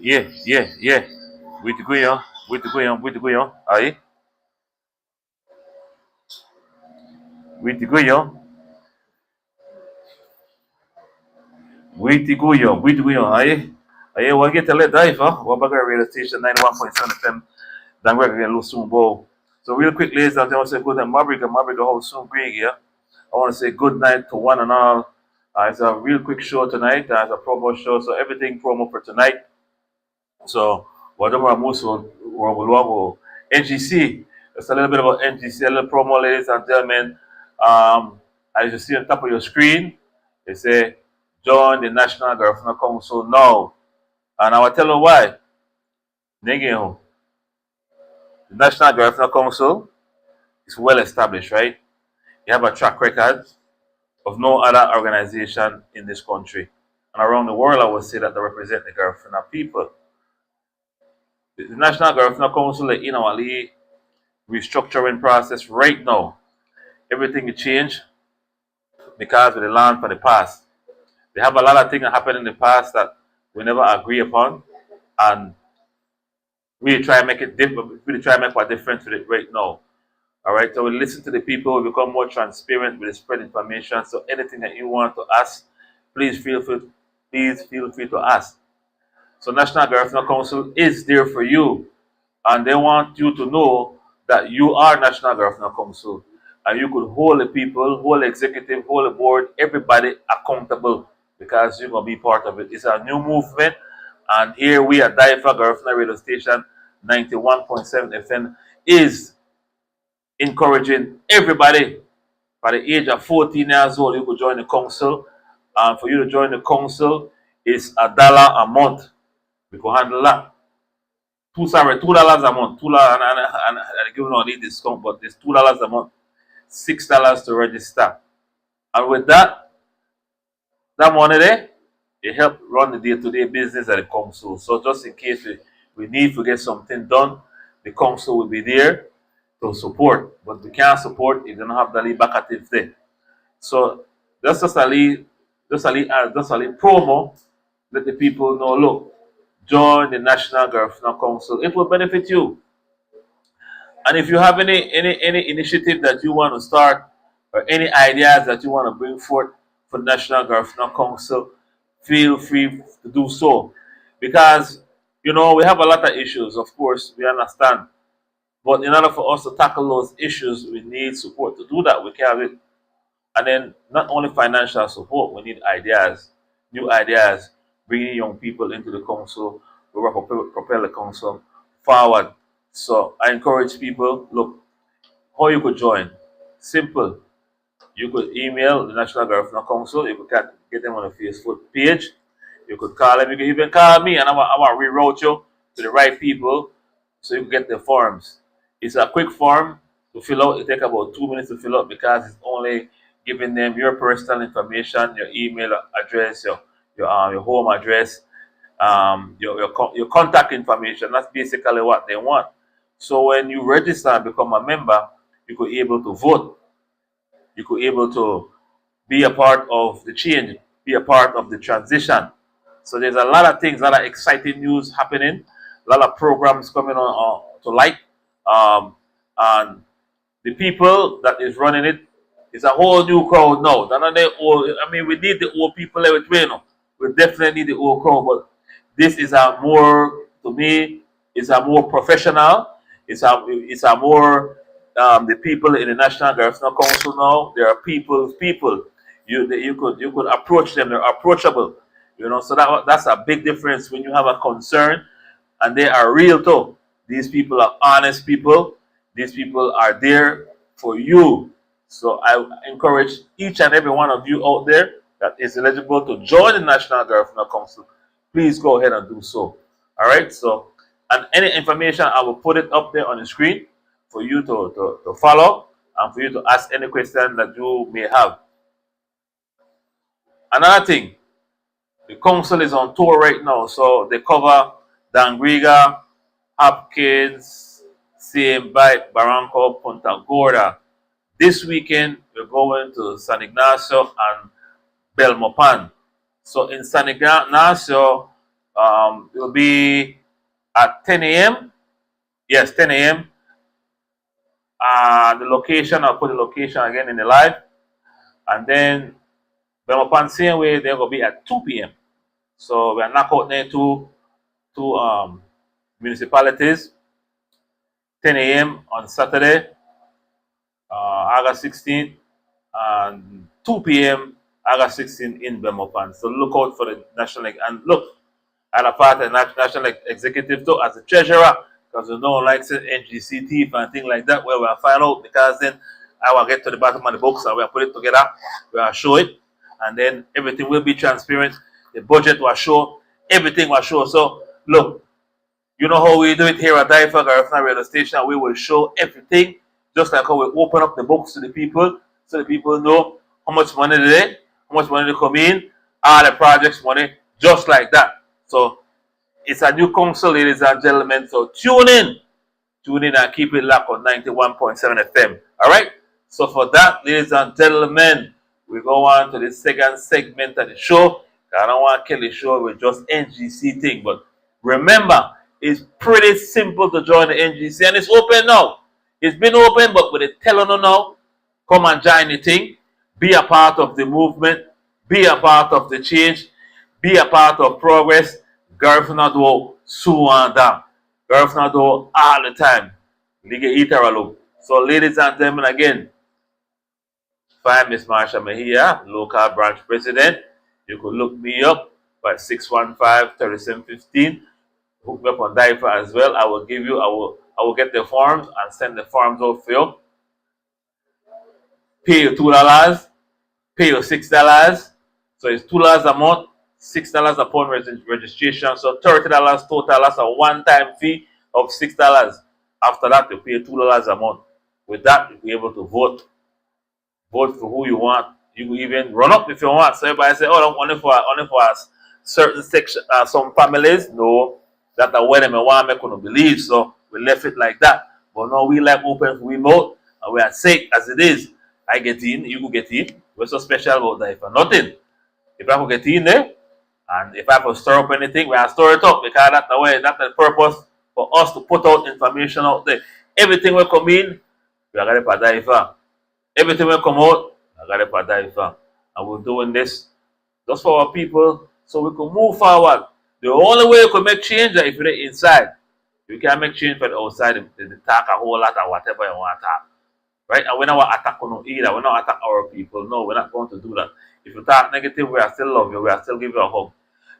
Yeah, yeah, yeah. With the guyon, with the guyon. Aye, with the guyon, with the guyon. Aye, aye. What get to let DYFA Wabagari radio station 91.7 FM. Then we're gonna lose soon, bow. So real quick, ladies and gentlemen, I want to say good night, Mabrica, how soon Greg here. I want to say good night to one and all. It's a real quick show tonight. It's a promo show, so everything promo for tonight. So whatever I'm also NGC. It's a little bit about NGC, a little promo, ladies and gentlemen. As you see on top of your screen, they say join the National Garifuna Council now. And I will tell you why. The National Garifuna Council is well established, right? You have a track record of no other organization in this country. And around the world, I would say that they represent the Garifuna people. The National Garifuna Council is in our restructuring process right now. Everything will change because of the land for the past. They have a lot of things that happened in the past that we never agree upon, and we try and make it different. We try and make a difference with it right now. All right, so we listen to the people, we become more transparent with the spread information. So anything that you want to ask, please feel free to ask. So National Garifuna Council is there for you, and they want you to know that you are National Garifuna Council. and you could hold the people, hold the executive, hold the board, everybody accountable because you're gonna be part of it. It's a new movement, and here we at DYFA Garifuna Radio Station 91.7 FM is encouraging everybody by the age of 14 years old. You could join the council, and for you to join the council, it's $1 a month. We can handle that. $2 a month. $2 and I give no need discount, but it's $2 a month. $6 to register. And with that money there, it help run the day-to-day business at the council. So just in case we need to get something done, the council will be there to support. But we can't support if they don't have the lead back active there. So that's just a lead promo. Let the people know, look, join the National Garifuna Council. It will benefit you. And if you have any initiative that you want to start or any ideas that you want to bring forth for the National Garifuna Council, feel free to do so. Because, we have a lot of issues, of course, we understand. But in order for us to tackle those issues, we need support. To do that, we can have it. And then not only financial support, we need ideas, new ideas, bringing young people into the council, we will propel the council forward. So I encourage people, look, how you could join. Simple. You could email the National Garifuna Council. You could get them on the Facebook page. You could call them. You could even call me, and I want to reroute you to the right people so you can get the forms. It's a quick form to fill out. It takes about 2 minutes to fill out because it's only giving them your personal information, your email address, your home address, your contact information. That's basically what they want. So when you register and become a member, you could be able to vote. You could be able to be a part of the change, be a part of the transition. So there's a lot of things, a lot of exciting news happening, a lot of programs coming on to light. And the people that is running it is a whole new crowd now. We need the old people everywhere now. We definitely need the old crowd, but this is a more, to me, it's a more professional. It's a more the people in the National Garifuna Council now. They are people. You could approach them. They're approachable. So that's a big difference when you have a concern, and they are real too. These people are honest people. These people are there for you. So I encourage each and every one of you out there that is eligible to join the National Garifuna Council. Please go ahead and do so. All right. So, and any information, I will put it up there on the screen for you to follow and for you to ask any question that you may have. Another thing, the council is on tour right now, so they cover Dangriga, Hopkins, Same Bite, Barranco, Punta Gorda. This weekend, we're going to San Ignacio and Belmopan. So in San Ignacio, it will be at 10 a.m. Yes, 10 a.m. The location, I'll put the location again in the live. And then Belmopan, same way, they're going to be at 2 p.m. So we're knock out there two municipalities. 10 a.m. on Saturday, August 16th, and 2 p.m. August 16th in Belmopan. So look out for the National and look, I'm a part of the National Executive too as a treasurer, because you know, like NGC thief and things like that, where we'll find out, because then I will get to the bottom of the books and we'll put it together, we'll show it, and then everything will be transparent. The budget will show, everything will show. So look, you know how we do it here at DYFA Garifuna Radio Station. We will show everything, just like how we open up the books to the people, so the people know how much money they, how much money they come in, all the projects money, just like that. So it's a new council, ladies and gentlemen. So tune in and keep it locked on 91.7 FM. All right. So for that, ladies and gentlemen, we go on to the second segment of the show. I don't want to kill the show with just NGC thing, but remember, it's pretty simple to join the NGC, and it's open now. It's been open, but with it telling you now, come and join the thing, be a part of the movement, be a part of the change, be a part of progress. Garifuna do so and down. Garifuna do all the time. So ladies and gentlemen, again, find Miss Marsha Mejia, local branch president. You could look me up by 615-3715. Hook me up on DYFA as well. I will get the forms and send the forms out for you. Pay you $2, pay you $6. So it's $2 a month, $6 upon registration. So $30 total. That's a one-time fee of $6. After that, you pay $2 a month. With that, you'll be able to vote. Vote for who you want. You can even run up if you want. So everybody say, oh, only for certain section, some families. No, that's the way they want to make you believe. So we left it like that. But now we like open for we vote, and we are safe as it is. I get in, you go get in. We're so special about that for nothing. If I could get in there, and if I could stir up anything, we have to stir it up because that's the way, that's the purpose for us to put out information out there. Everything will come in, we are going to DYFA. Everything will come out, we are going to DYFA. And we're doing this just for our people so we can move forward. The only way you can make change is if you're inside. You can't make change from the outside. They talk a whole lot of whatever you want to talk. Right? And we're not attack on either. We're not attack our people. No, we're not going to do that. If you talk negative, we are still love you. We are still give you a hug.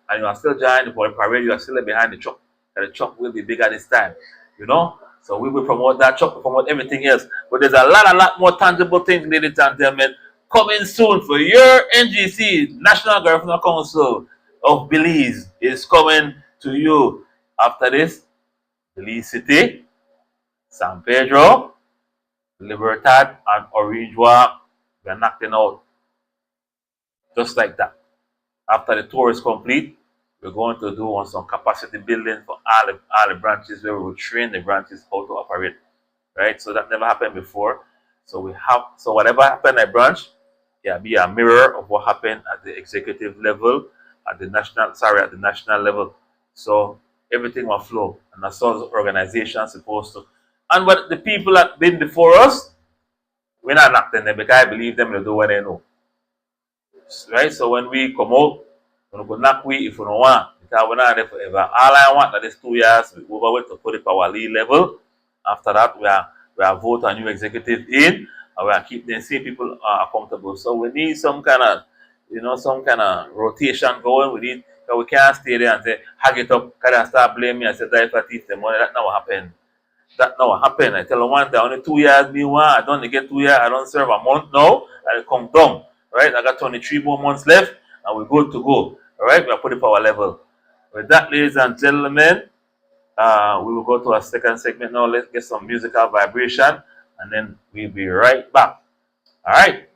And you are still joining the parade. You are still behind the truck. And the truck will be bigger this time. You know? So we will promote that truck, promote everything else. But there's a lot more tangible things, ladies and gentlemen, coming soon for your NGC, National Garifuna Council of Belize, is coming to you. After this, Belize City, San Pedro, Libertad, and Orange Walk, we are knocking out. Just like that. After the tour is complete, we're going to do some capacity building for all the branches where we will train the branches how to operate. Right? So that never happened before. So whatever happened at branch, yeah, be a mirror of what happened at the executive level, at the national level. So everything will flow. And that's how the organization is supposed to. And what the people that been before us, we're not knocking them because I believe them to do what they know. Right? So when we come out, we're going to knock we if we don't want. Because we're not there forever. All I want that is 2 years, we over to put it our lead level. After that, we are vote a new executive in, and we are keep the same people accountable. So we need some kind of rotation going. We can't stay there and say, hug it up, can I start blaming and say, DYFA teach the money. That never happened. That never happened. I tell them one day, only 2 years, me one, I don't get 2 years, I don't serve a month now, and it come down. Right? I got 23 more months left, and we're good to go. All right? We'll put it for our level. With that, ladies and gentlemen, we will go to our second segment now. Let's get some musical vibration, and then we'll be right back. All right?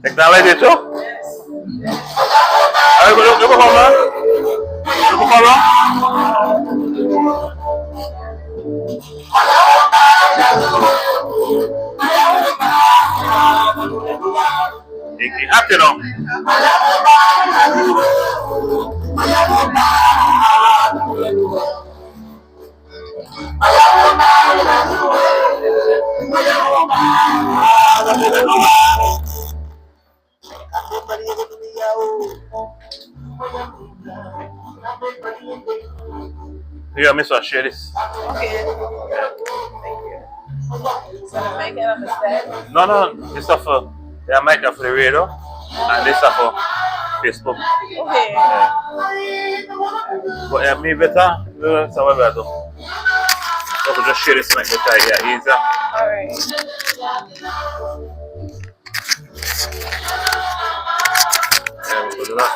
Technology too? Ayo, look for man. Look for man. It's happy now. Here, Miss, I'll share this. Okay. Thank you. So the mic on the stand? No, this stuff for the mic for the radio, and this stuff for Facebook. Okay. But me better. So what we do? So we just share this mic with her here. Easy. Alright. Yeah, we do that.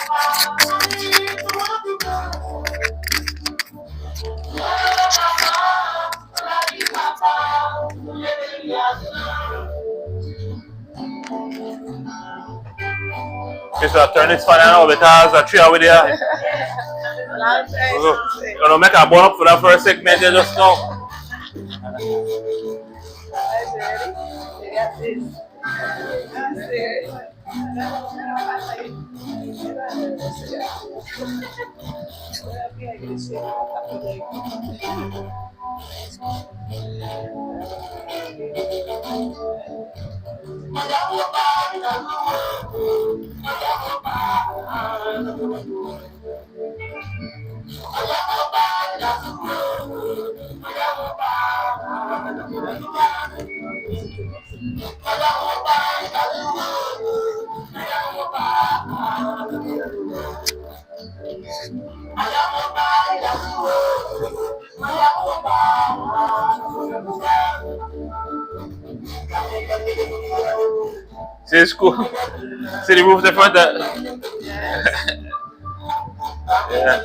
Mister, turn this fan on because a 3 hour there. Long time You to say. know, make a bone up for that first segment there just now. Guys, ready? You got this. I'm serious. See the school. See the roof in the front there. Yeah.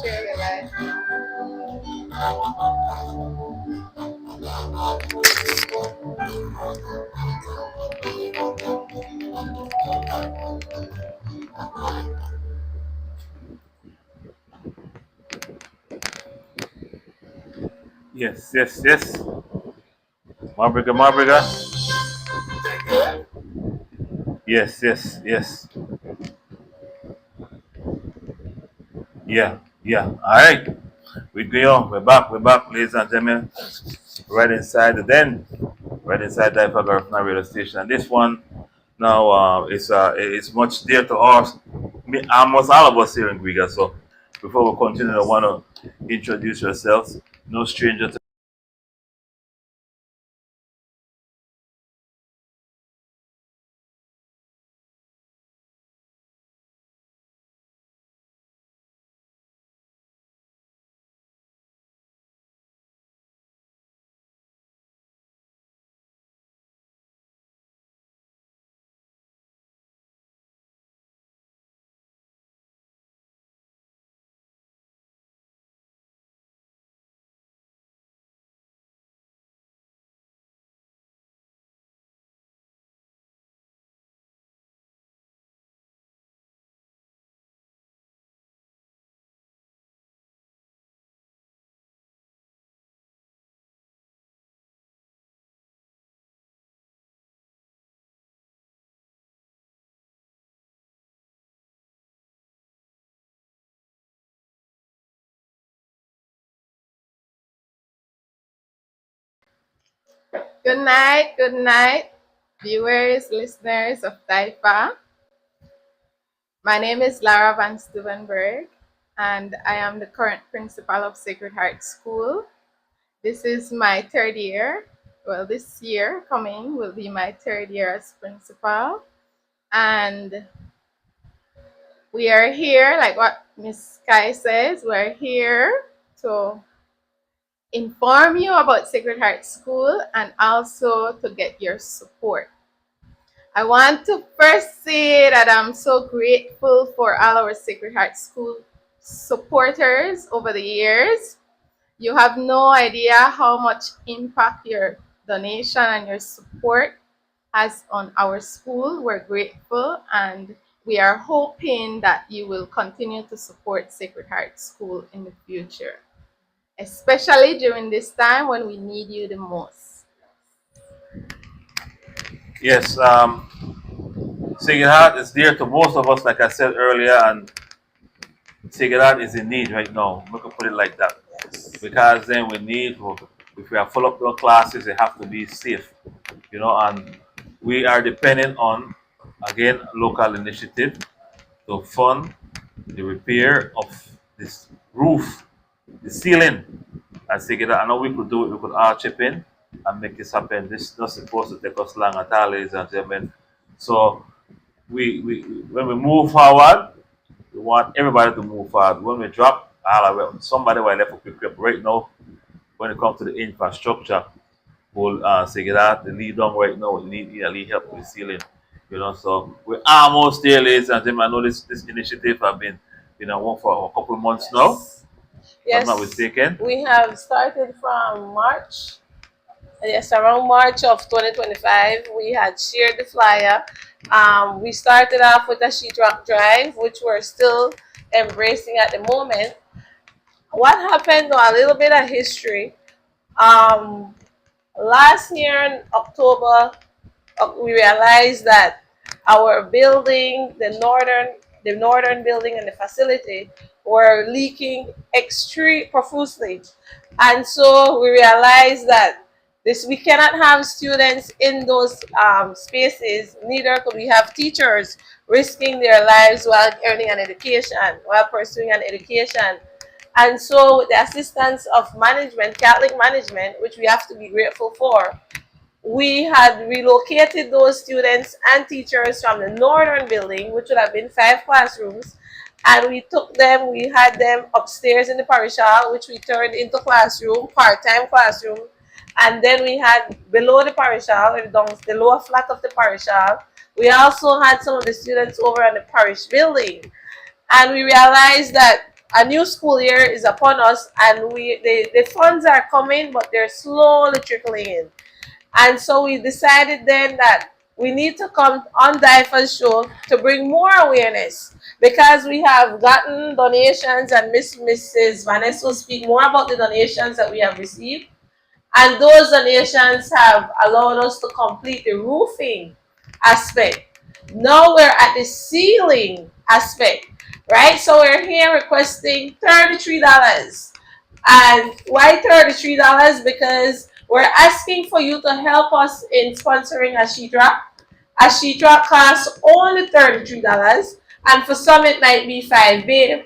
Share the light. Yes, yes, yes. Marbriga, Marbriga. Yes, yes, yes. Yeah, yeah. All right. We go. We're back, ladies and gentlemen. Right inside the den, right inside DYFA Garifuna radio station. And this one now it's much dear to us, almost all of us here in Griga. So before we continue, I want to introduce yourselves. No stranger to Good night, viewers, listeners of DYFA. My name is Lara Van Stuvenberg, and I am the current principal of Sacred Heart School. This is my third year. Well, this year coming will be my third year as principal. And We are here, like what Miss Kai says, we're here to inform you about Sacred Heart School and also to get your support. I want to first say that I'm so grateful for all our Sacred Heart School supporters over the years. You have no idea how much impact your donation and your support has on our school. We're grateful and we are hoping that you will continue to support Sacred Heart School in the future, especially during this time when we need you the most. Yes, Sacred Heart is dear to most of us, like I said earlier, and Sacred Heart is in need right now. We can put it like that. Because then we need, if we are full up our classes, they have to be safe, and we are dependent on, again, local initiative to fund the repair of this roof, the ceiling. And Sacred Heart, I know we could do it, we could all chip in and make this happen. This is not supposed to take us long at all, ladies and gentlemen. So when we move forward, we want everybody to move forward. When we drop, somebody will left up quick right now. When it comes to the infrastructure, will say that the lead on right now, we need help with the ceiling. So we're almost there, ladies and gentlemen. I know this initiative have been on for a couple of months now. If I'm not mistaken. We have started from March. Yes, around March of 2025, we had shared the flyer. We started off with a sheetrock drive, which we're still embracing at the moment. What happened, a little bit of history. Last year in October, we realized that our building, the northern building and the facility were leaking extremely profusely. And so we realized that we cannot have students in those spaces, neither could we have teachers risking their lives while earning an education, while pursuing an education. And so with the assistance of management, Catholic management, which we have to be grateful for, we had relocated those students and teachers from the northern building, which would have been 5 classrooms, and we had them upstairs in the parish hall, which we turned into part-time classroom. And then we had below the parish hall, the lower flat of the parish hall, we also had some of the students over on the parish building. And we realized that a new school year is upon us, and the funds are coming, but they're slowly trickling in. And so we decided then that we need to come on DYFA's show to bring more awareness, because we have gotten donations, and Mrs. Vanessa will speak more about the donations that we have received. And those donations have allowed us to complete the roofing aspect. Now we're at the ceiling aspect, right? So we're here requesting $33. And why $33? Because we're asking for you to help us in sponsoring a sheetrock. A sheetrock costs only $33, and for some it might be 5 beers,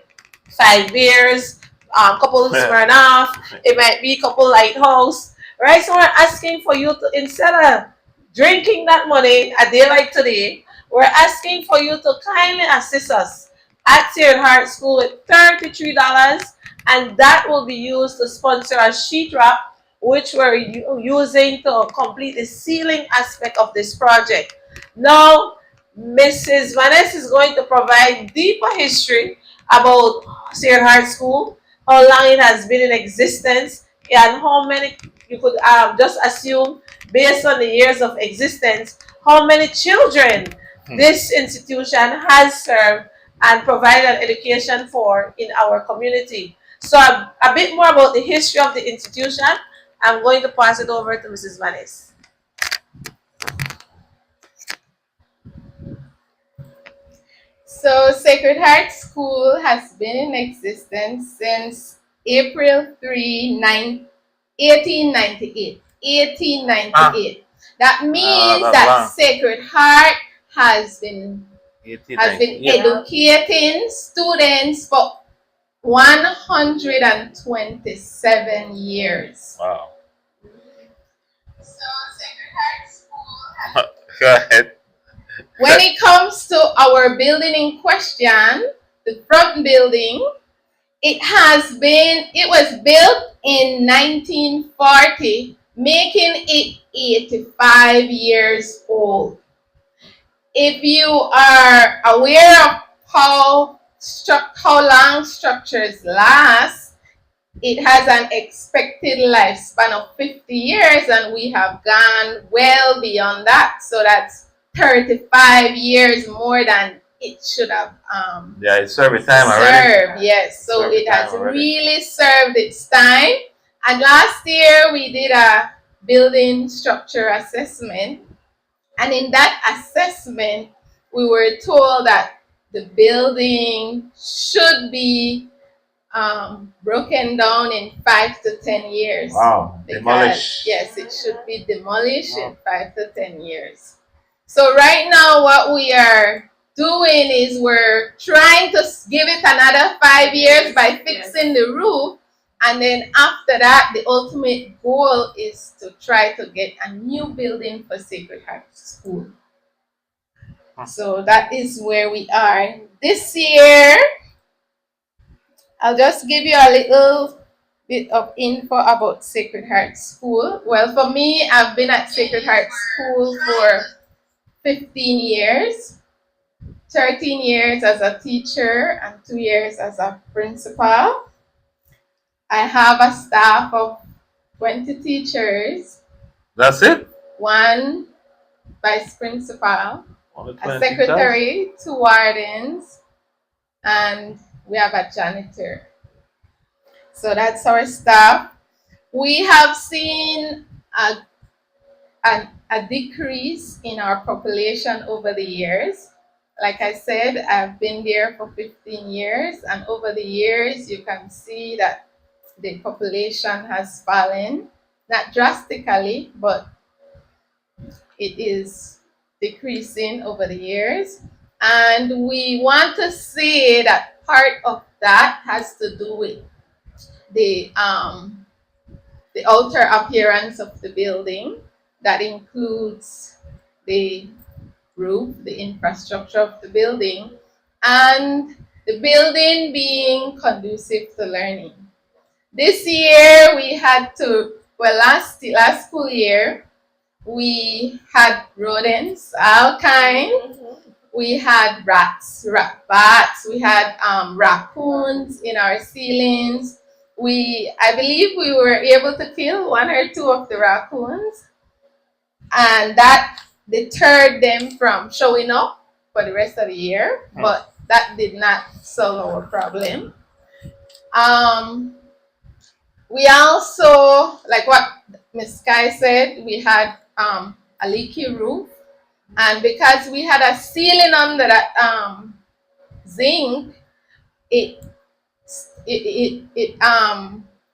couple of Smirnoff, it might be a couple Lighthouse, right? So we're asking for you to, instead of drinking that money a day like today, we're asking for you to kindly assist us at Sacred Heart School with $33, and that will be used to sponsor a sheetrock, which we're using to complete the ceiling aspect of this project. Now, Mrs. Vanessa is going to provide deeper history about Sacred Heart School, how long it has been in existence, and how many, you could just assume, based on the years of existence, how many children this institution has served and provided an education for in our community. So a bit more about the history of the institution. I'm going to pass it over to Mrs. Vanessa. So Sacred Heart School has been in existence since April 3, 1898. 1898. That means that Sacred Heart has been educating students for 127 years. Wow. So Sacred Heart School Go ahead. When it comes to our building in question, the front building, it was built in 1940, making it 85 years old. If you are aware of how long structures last, it has an expected lifespan of 50 years, and we have gone well beyond that. So that's 35 years more than it should have it served its time already. Yes, so it has really served its time. And last year we did a building structure assessment, and in that assessment we were told that the building should be broken down in 5 to 10 years. Wow, demolished. Yes, it should be demolished in 5 to 10 years. So right now what we are doing is we're trying to give it another 5 years by fixing the roof, and then after that the ultimate goal is to try to get a new building for Sacred Heart School. So that is where we are this year. I'll just give you a little bit of info about Sacred Heart School. Well, for me, I've been at Sacred Heart School for 15 years, 13 years as a teacher and 2 years as a principal. I have a staff of 20 teachers. That's it? 1 vice principal, a secretary, 2 wardens, and we have a janitor. So that's our staff. We have seen a decrease in our population over the years. Like I said, I've been there for 15 years, and over the years you can see that the population has fallen, not drastically, but it is decreasing over the years. And we want to say that part of that has to do with the outer appearance of the building. That includes the roof, the infrastructure of the building, and the building being conducive to learning. This year we had to, last school year, we had rodents, all kinds. We had rats, bats, we had raccoons in our ceilings. I believe we were able to kill 1 or 2 of the raccoons, and that deterred them from showing up for the rest of the year, but that did not solve our problem. We also, like what Ms. Sky said, we had a leaky roof, and because we had a ceiling under that zinc, it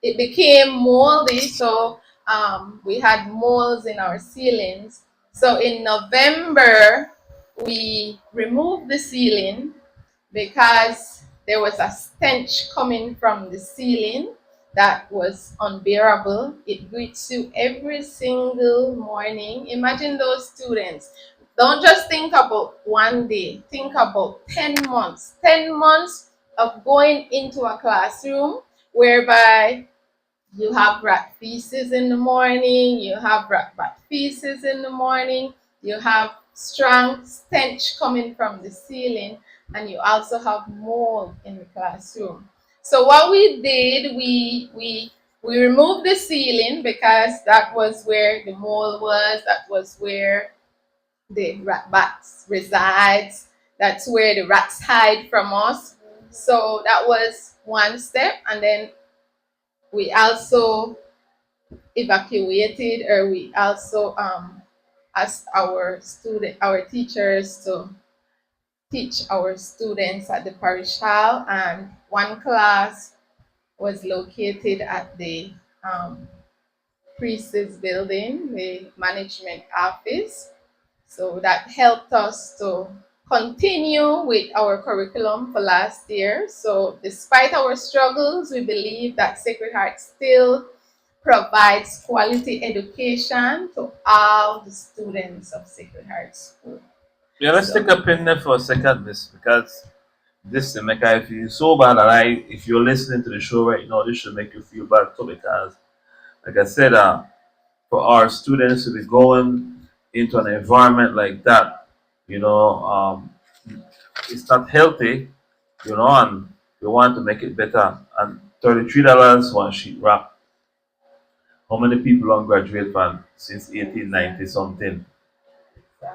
became moldy, so we had molds in our ceilings. So in November we removed the ceiling because there was a stench coming from the ceiling that was unbearable. It greets you every single morning. Imagine those students. Don't just think about 1 day, think about 10 months. 10 months of going into a classroom whereby you have rat feces in the morning, you have rat feces in the morning, you have strong stench coming from the ceiling, and you also have mold in the classroom. So what we did, we removed the ceiling because that was where the mold was, that was where the rat bats resides, that's where the rats hide from us. So that was one step, and then we also evacuated, or we also asked our teachers to teach our students at the parish hall, and 1 class was located at the priest's building, the management office. So that helped us to continue with our curriculum for last year. So despite our struggles, we believe that Sacred Heart still provides quality education to all the students of Sacred Heart School. Yeah, let's take a pin there for a second, Miss, because this to make I feel so bad that if you're listening to the show right now, this should make you feel bad too because, like I said, for our students to be going into an environment like that, you know, it's not healthy, you know, and we want to make it better. And $33 one sheet wrap. How many people don't graduate from since 1890 something?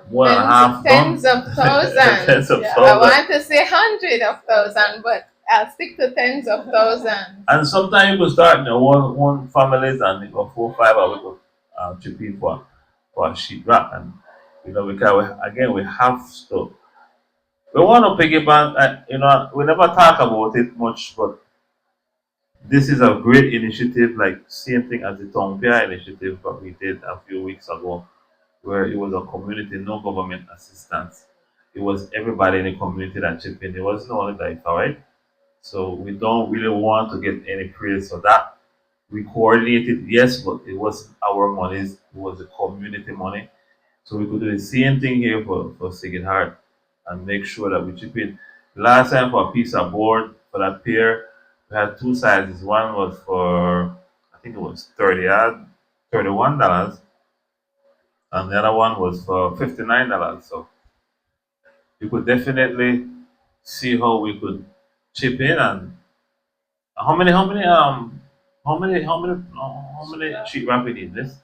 More than half Tens done. of thousands. Tens of Yeah. I thousands. want to say hundred of thousand, but I'll stick to tens of thousands. And sometimes you could start, you know, one families and you know, 4 or 5 hours we could chip in for a sheet wrap. And you know, again we have to we want to piggyback. You know, we never talk about it much, but this is a great initiative, like same thing as the Tongpia initiative that we did a few weeks ago, where it was a community, no government assistance. It was everybody in the community that chipped in. It wasn't only DYFA, right? So we don't really want to get any praise for that. We coordinated, yes, but it wasn't our monies, it was the community money. So we could do the same thing here for Sacred Heart and make sure that we chip in. Last time for a piece of board for that pair, we had two sizes. One was for I think it was 30 $31, and the other one was for $59. So we could definitely see how we could chip in and how many sheet wrap we need this?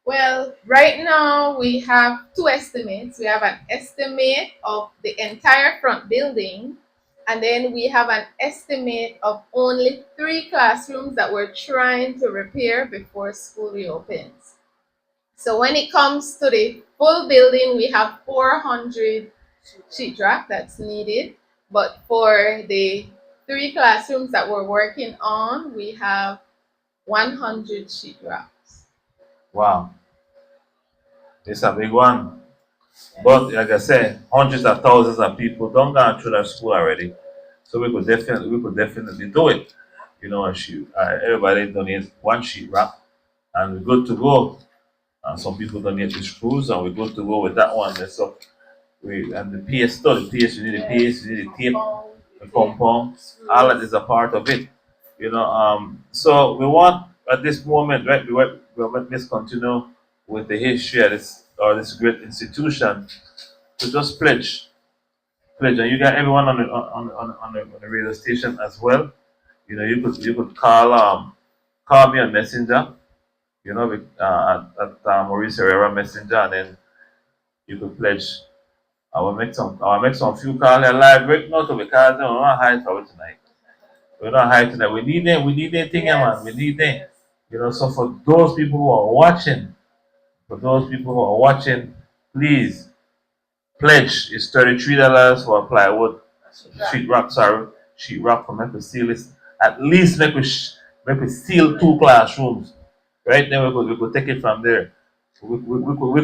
Well, right now we have two estimates. We have an estimate of the entire front building, and then we have an estimate of only 3 classrooms that we're trying to repair before school reopens. So when it comes to the full building, we have 400 sheetrock that's needed, but for the 3 classrooms that we're working on, we have 100 sheetrocks. Wow, it's a big one. But like I said, hundreds of thousands of people don't go through that school already. So we could definitely do it. You know, everybody donates one sheet wrap and we're good to go. And some people donate the screws and we're good to go with that one. And so and the PS still, the PS, you need the PS, you need the tape, the compound, all that is a part of it. You know, so we want at this moment, right, we want to continue with the history of this great institution to just pledge, and you got everyone on the radio station as well. You know, you could call me on Messenger. You know, at Maurice Herrera Messenger, and then you could pledge. I will make some few calls live right now to because we're not high for it tonight. We're not high tonight. We need them. We need them thing, man. We need them. You know, so for those people who are watching, please pledge is $33 for a plywood sheetrock. Sorry, sheetrock for make we seal this. At least make we seal 2 classrooms. Right then we could take it from there. We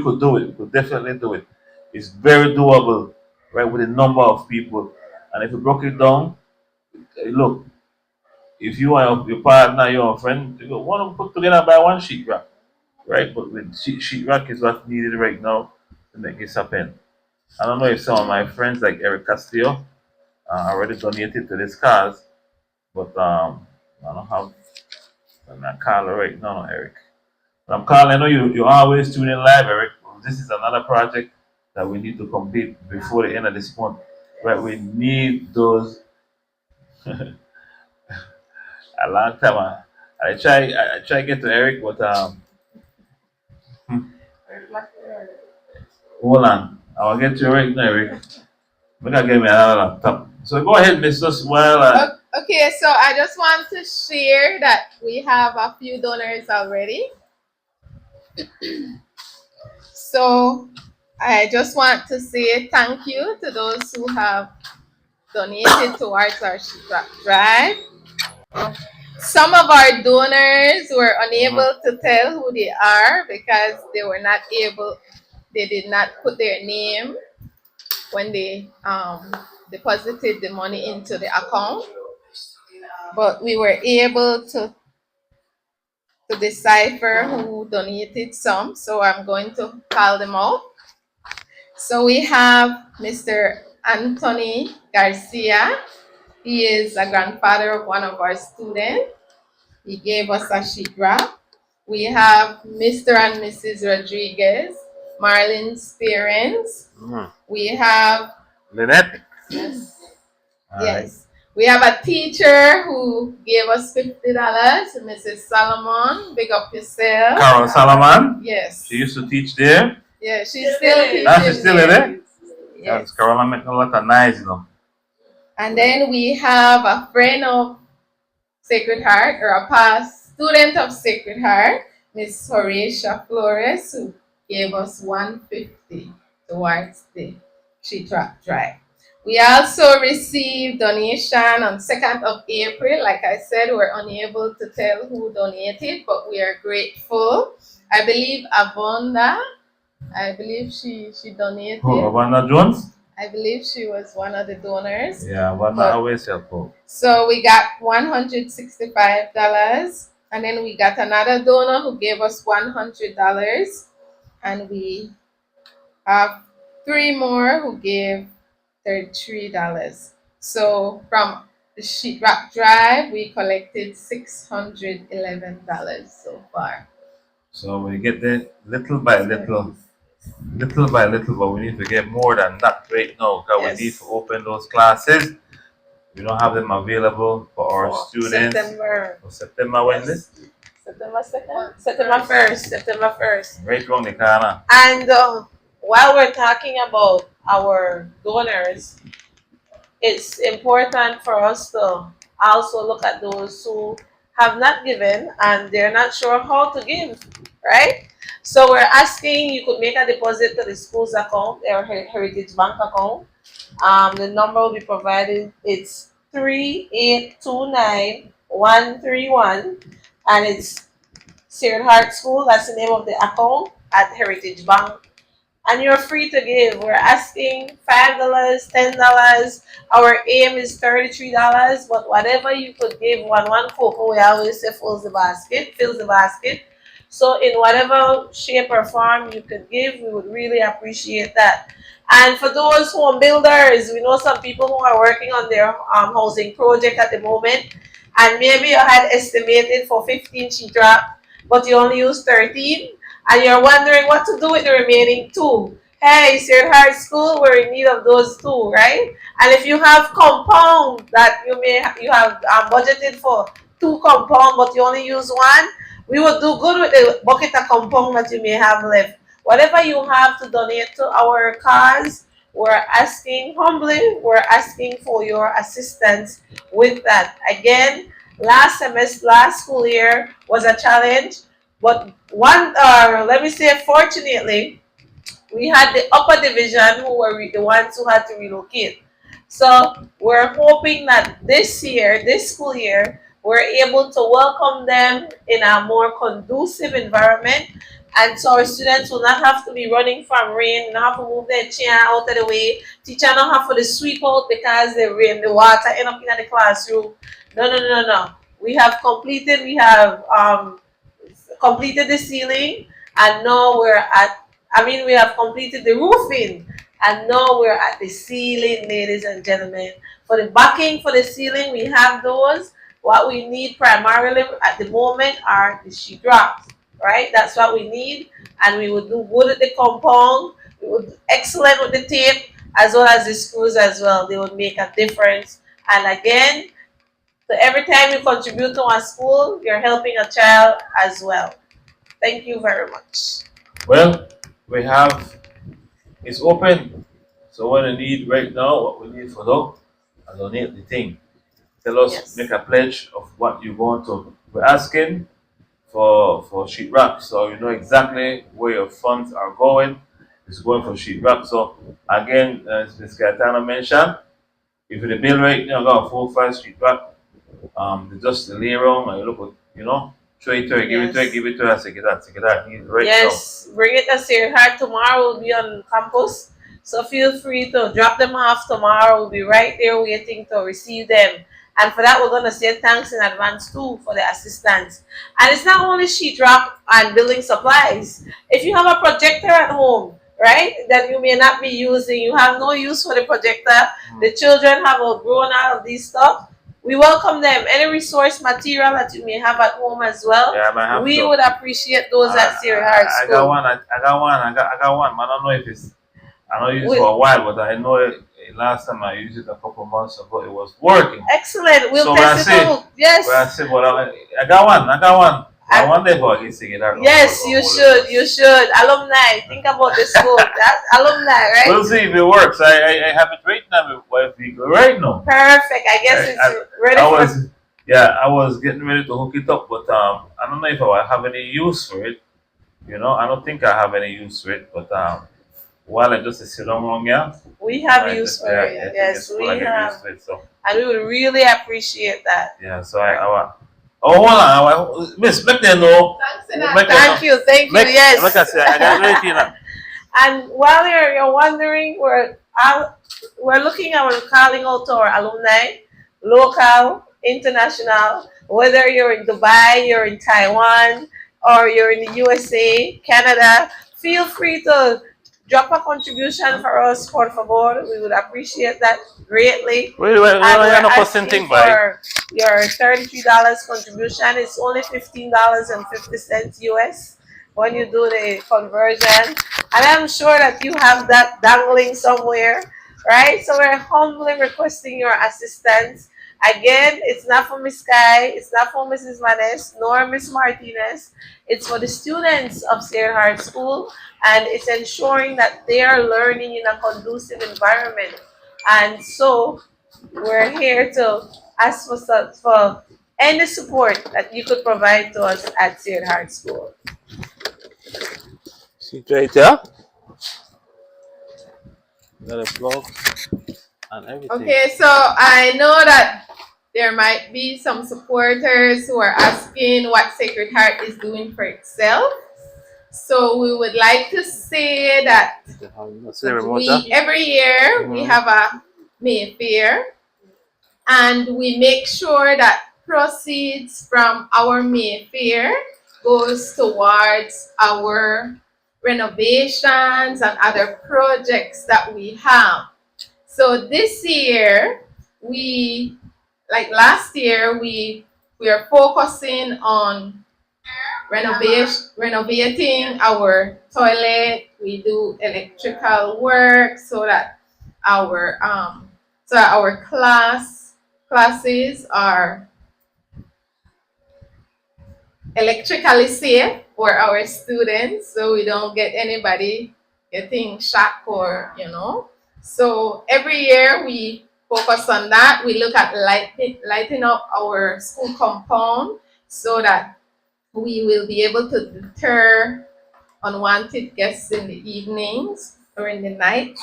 could do it. We could definitely do it. It's very doable, right, with a number of people. And if you broke it down, look, if you are your partner, your friend, you want to put together by one sheetrock, right? But with sheetrock is what's needed right now to make this happen. I don't know if some of my friends like Eric Castillo already donated to this cause, but I don't have I'm not calling right now, Eric. But I'm calling. I know you always tune in live, Eric. This is another project that we need to complete before the end of this month. Right, we need those a long time. I try to get to Eric, but hold on. I'll get to Eric now, Eric. We gotta give me another laptop. So go ahead, Miss Well. Okay, so I just want to share that we have a few donors already. So I just want to say thank you to those who have donated towards our sheetrock drive. Some of our donors were unable to tell who they are because they did not put their name when they deposited the money into the account. But we were able to decipher who donated some, so I'm going to call them out. So we have Mr. Anthony Garcia. He is a grandfather of one of our students. He gave us a sheetrock. We have Mr. and Mrs. Rodriguez, Marlene's parents. We have Lynette? yes. All Yes. We have a teacher who gave us $50, Mrs. Solomon. Big up yourself. Carol Solomon? Yes. She used to teach there? Yeah, she's still teaching. Ah, she's still there. there? Yes. Carol making a lot of noise, you know. And then we have a friend of Sacred Heart, or a past student of Sacred Heart, Miss Horatia Flores, who gave us $150 towards the sheetrock drive. We also received donation on 2nd of April. Like I said, we're unable to tell who donated, but we are grateful. I believe Avonda, she donated. Who, Avonda Jones? I believe she was one of the donors. Yeah, Avonda always helpful. So we got $165, and then we got another donor who gave us $100, and we have 3 more who gave $33. So from the sheetrock drive, we collected $611 so far. So we get there little by little, but we need to get more than that right now because Yes. we need to open those classes. We don't have them available for our students. September. For September when this? September 2nd? September 1st. September 1st. Right around the corner. And while we're talking about our donors, it's important for us to also look at those who have not given and they're not sure how to give, right? So we're asking, you could make a deposit to the school's account, their Heritage Bank account. The number will be provided. It's 3829131, and it's Sacred Heart School. That's the name of the account at Heritage Bank. And you're free to give. We're asking $5, $10. Our aim is $33, but whatever you could give, one cocoa, we always say fills the basket. So in whatever shape or form you could give, we would really appreciate that. And for those home builders, we know some people who are working on their housing project at the moment, and maybe you had estimated for 15 sheetrock, but you only use 13, and you're wondering what to do with the remaining 2. Hey, Sacred Heart School, we're in need of those 2, right? And if you have compound that you have budgeted for 2 compound, but you only use 1, we would do good with the bucket of compound that you may have left. Whatever you have to donate to our cause, we're asking humbly, we're asking for your assistance with that. Again, last school year was a challenge, but fortunately, we had the upper division who were the ones who had to relocate. So we're hoping that this school year, we're able to welcome them in a more conducive environment. And so our students will not have to be running from rain, not have to move their chair out of the way. Teacher don't have to sweep out because the rain, the water end up in the classroom. No. We have completed the ceiling, and now we have completed the roofing, and now we're at the ceiling, ladies and gentlemen. For the backing for the ceiling, we have those. What we need primarily at the moment are the sheetrocks, right? That's what we need, and we would do good at the compound. We would do excellent with the tape, as well as the screws as well. They would make a difference. And again, so every time you contribute to a school, you're helping a child as well. Thank you very much. Well, it's open. So what we need right now, what we need for now, I donate the thing. Tell us, Yes. make a pledge of what you want to. We're asking for sheetrock, so you know exactly where your funds are going. It's going for sheetrock. So again, as Ms. Gaetano mentioned, if the bill right now got 4 or 5 sheetrock, just the lay around and you look at, show it to her, give it to her, say get that, right now. Yes, bring it to Sacred Heart. Tomorrow we'll be on campus. So feel free to drop them off tomorrow. We'll be right there waiting to receive them. And for that, we're going to say thanks in advance too for the assistance. And it's not only sheetrock and building supplies. If you have a projector at home, right? That you may not be using. You have no use for the projector. The children have outgrown all of these stuff. We welcome them. Any resource material that you may have at home as well. Yeah, I might have we some. would appreciate those at Sierra Heart I School. got one. I got one. I got one. I don't know if it's. I know you used it for a while, but I know last time I used it a couple months ago, it was working. Excellent. We'll So test it out. Yes. Well, I said, well, I got one. I got one. I wonder if I can sing it out. Yes, you should. You should. Alumni. Think about the school. That's alumni, right? We'll see if it works. I have it right now with vehicle right now. Perfect. I guess it's ready for. Yeah, I was getting ready to hook it up, but I don't know if I have any use for it. You know, I don't think I have any use for it, but while I just sit down wrong, yeah. We have use for it. Yes, we have. Use for it, so. And we would really appreciate that. Yeah, so I oh, hold on, Miss, make them know. Thank you, yes. Like I said, I got ready, you know. And while you're wondering, we're looking at, we're calling out to our alumni, local, international, whether you're in Dubai, you're in Taiwan, or you're in the USA, Canada, feel free to drop a contribution for us, por favor. We would appreciate that greatly. Wait, no question thing, for your $33 contribution. It's only $15.50 US when you do the conversion. And I'm sure that you have that dangling somewhere, right? So we're humbly requesting your assistance. Again, it's not for Miss Sky, it's not for Mrs. Manes, nor Miss Martinez. It's for the students of Sierra Heart School, and it's ensuring that they are learning in a conducive environment. And so we're here to ask for any support that you could provide to us at Sierra Heart School. See right there? Got a blog and everything. Okay, so I know that there might be some supporters who are asking what Sacred Heart is doing for itself. So we would like to say that every year we have a May Fair, and we make sure that proceeds from our May Fair goes towards our renovations and other projects that we have. So this year, like last year, we are focusing on renovating our toilet. We do electrical work so that our classes are electrically safe for our students, so we don't get anybody getting shocked or So every year we focus on that. We look at lighting up our school compound so that we will be able to deter unwanted guests in the evenings or in the night.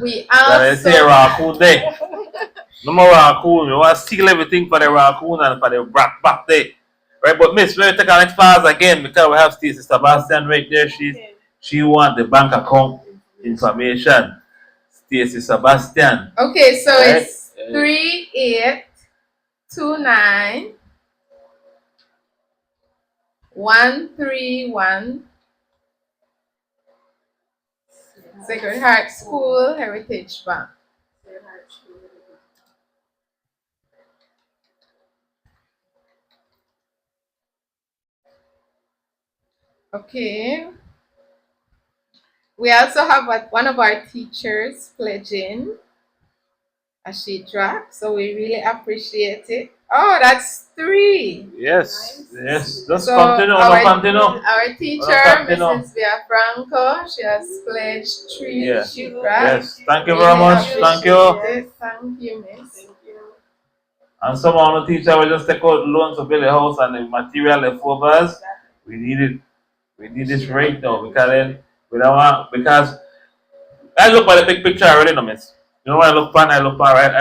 We also raccoon day. No more raccoon. You want to steal everything for the raccoon and for the back day. Right, but Miss, we're taking our next class again because we have Stacey Sebastian right there. She want the bank account information. Stacey Sebastian. Okay, so right? It's 3829 131 Sacred Heart School Heritage Bank. Okay. We also have one of our teachers pledging a sheet drop, so we really appreciate it. Oh, that's 3. Yes, nice. Yes. Just continue. Our teacher, Mrs. Villafranco, she has pledged 3 sheet drops. Yes, thank you very much. Thank you. Thank you, Miss. And some of the teachers will just take out loans to build a house and the material left over us. We need it. We need this right now because because I look at the big picture already, no miss. You know what I look for? I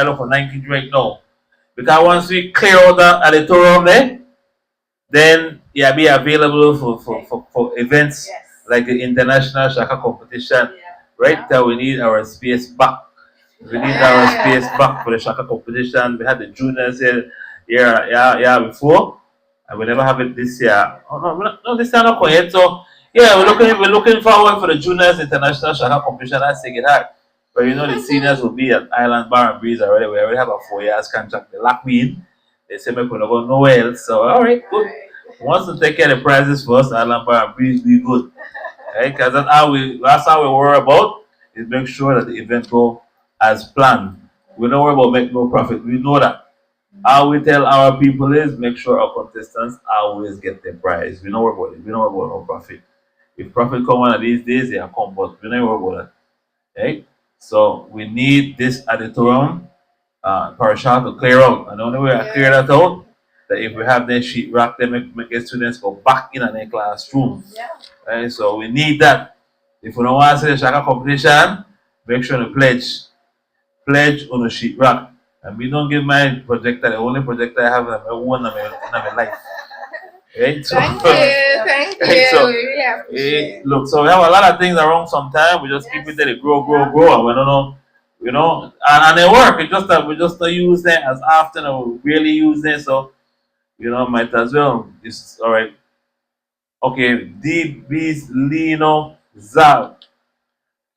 look for 90 right now. Because once we clear out the auditorium there, then yeah, be available for events like the international shaka competition. Right there, we need our space back. We need our space back for the shaka competition. We had the juniors here before. And we never have it this year. Oh no, this year not quite yet. So Yeah, we're looking forward for the juniors international shaka competition at Sigurd. But you know the seniors will be at Island Bar and Breeze already. We already have a 4 years contract. They lock me in. They say we could go nowhere else. So all right, good. Once to take care of the prizes first, Island Bar and Breeze be good. Right? Because that's how we worry about is make sure that the event go as planned. We don't worry about make no profit. We know that. How we tell our people is make sure our contestants always get their prize. We don't worry about it. We don't worry about no profit. If profit come one of these days, they are come, but we don't worry about that. Right? So we need this auditorium parasha to clear out. And the only way I clear that out, that if we have their sheet rock, they make the students go back in their classroom. Right? So we need that. If we don't want to see the shaka competition, make sure to pledge on the sheet rock. And we don't give my projector, the only projector I have in my own in my life. Right? So, Thank you. Thank you. Right, so, we really appreciate it. look, so we have a lot of things around sometimes. We just keep it there, grow, and we don't know, and they work. It's just that we just don't use them as often or we really use them. So, might as well. It's all right. Okay, DB's Lino Zal.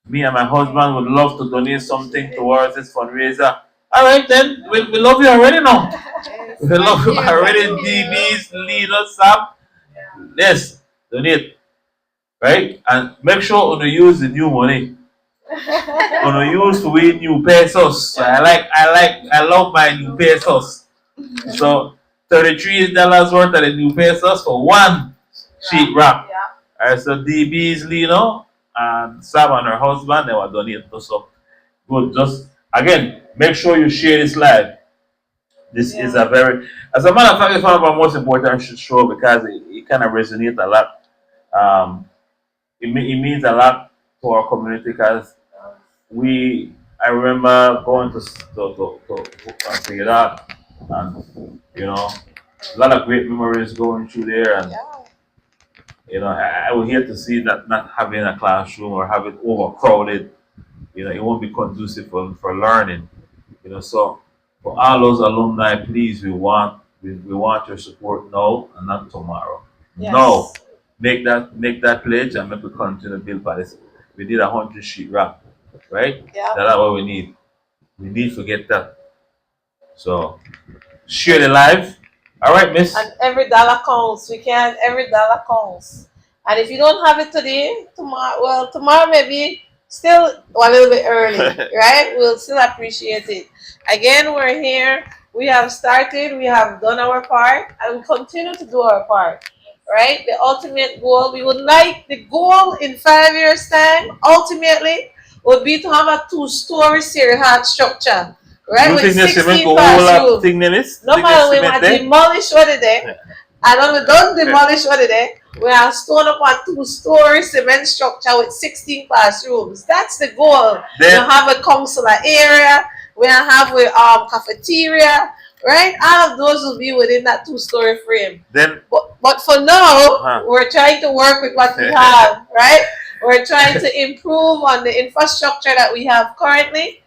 Me and my husband would love to donate something towards this fundraiser. All right, then we love you already now. Yes, We love you thank already, thank you. DB's Lino Sam. Yes, donate. Right? And make sure you use the new money. You use to win new pesos. So I love my new pesos. So $33 worth of the new pesos for one sheet wrap. Alright, so DB's Lino and Sam and her husband they were donating to so good. Just again, make sure you share this live. This is as a matter of fact, it's one of our most important show because it kind of resonates a lot. It means a lot to our community because I remember going to figure out and a lot of great memories going through there and I would hate to see that not having a classroom or have it overcrowded, it won't be conducive for learning. So for all those alumni, please we want your support now and not tomorrow. Yes. No. Make that pledge and make we continue to build for this. We need 100 sheet wrap, right? Yeah. That's what we need. We need to get that. So share the live. All right, miss. And every dollar counts. Every dollar counts. And if you don't have it today, tomorrow maybe still a little bit early, right? We'll still appreciate it. Again, we're here. We have started. We have done our part, and we continue to do our part. Right? The ultimate goal, we would like the goal in 5 years' time, ultimately, would be to have a 2-story Sierra structure. Right? With 16 classrooms. No matter we want to demolish what it is. And when we don't demolish what it is, we are stone up a 2-story cement structure with 16 classrooms. That's the goal. We have a counselor area, we have a cafeteria. Right? All of those will be within that 2-story frame. But for now, we're trying to work with what we have, right? We're trying to improve on the infrastructure that we have currently,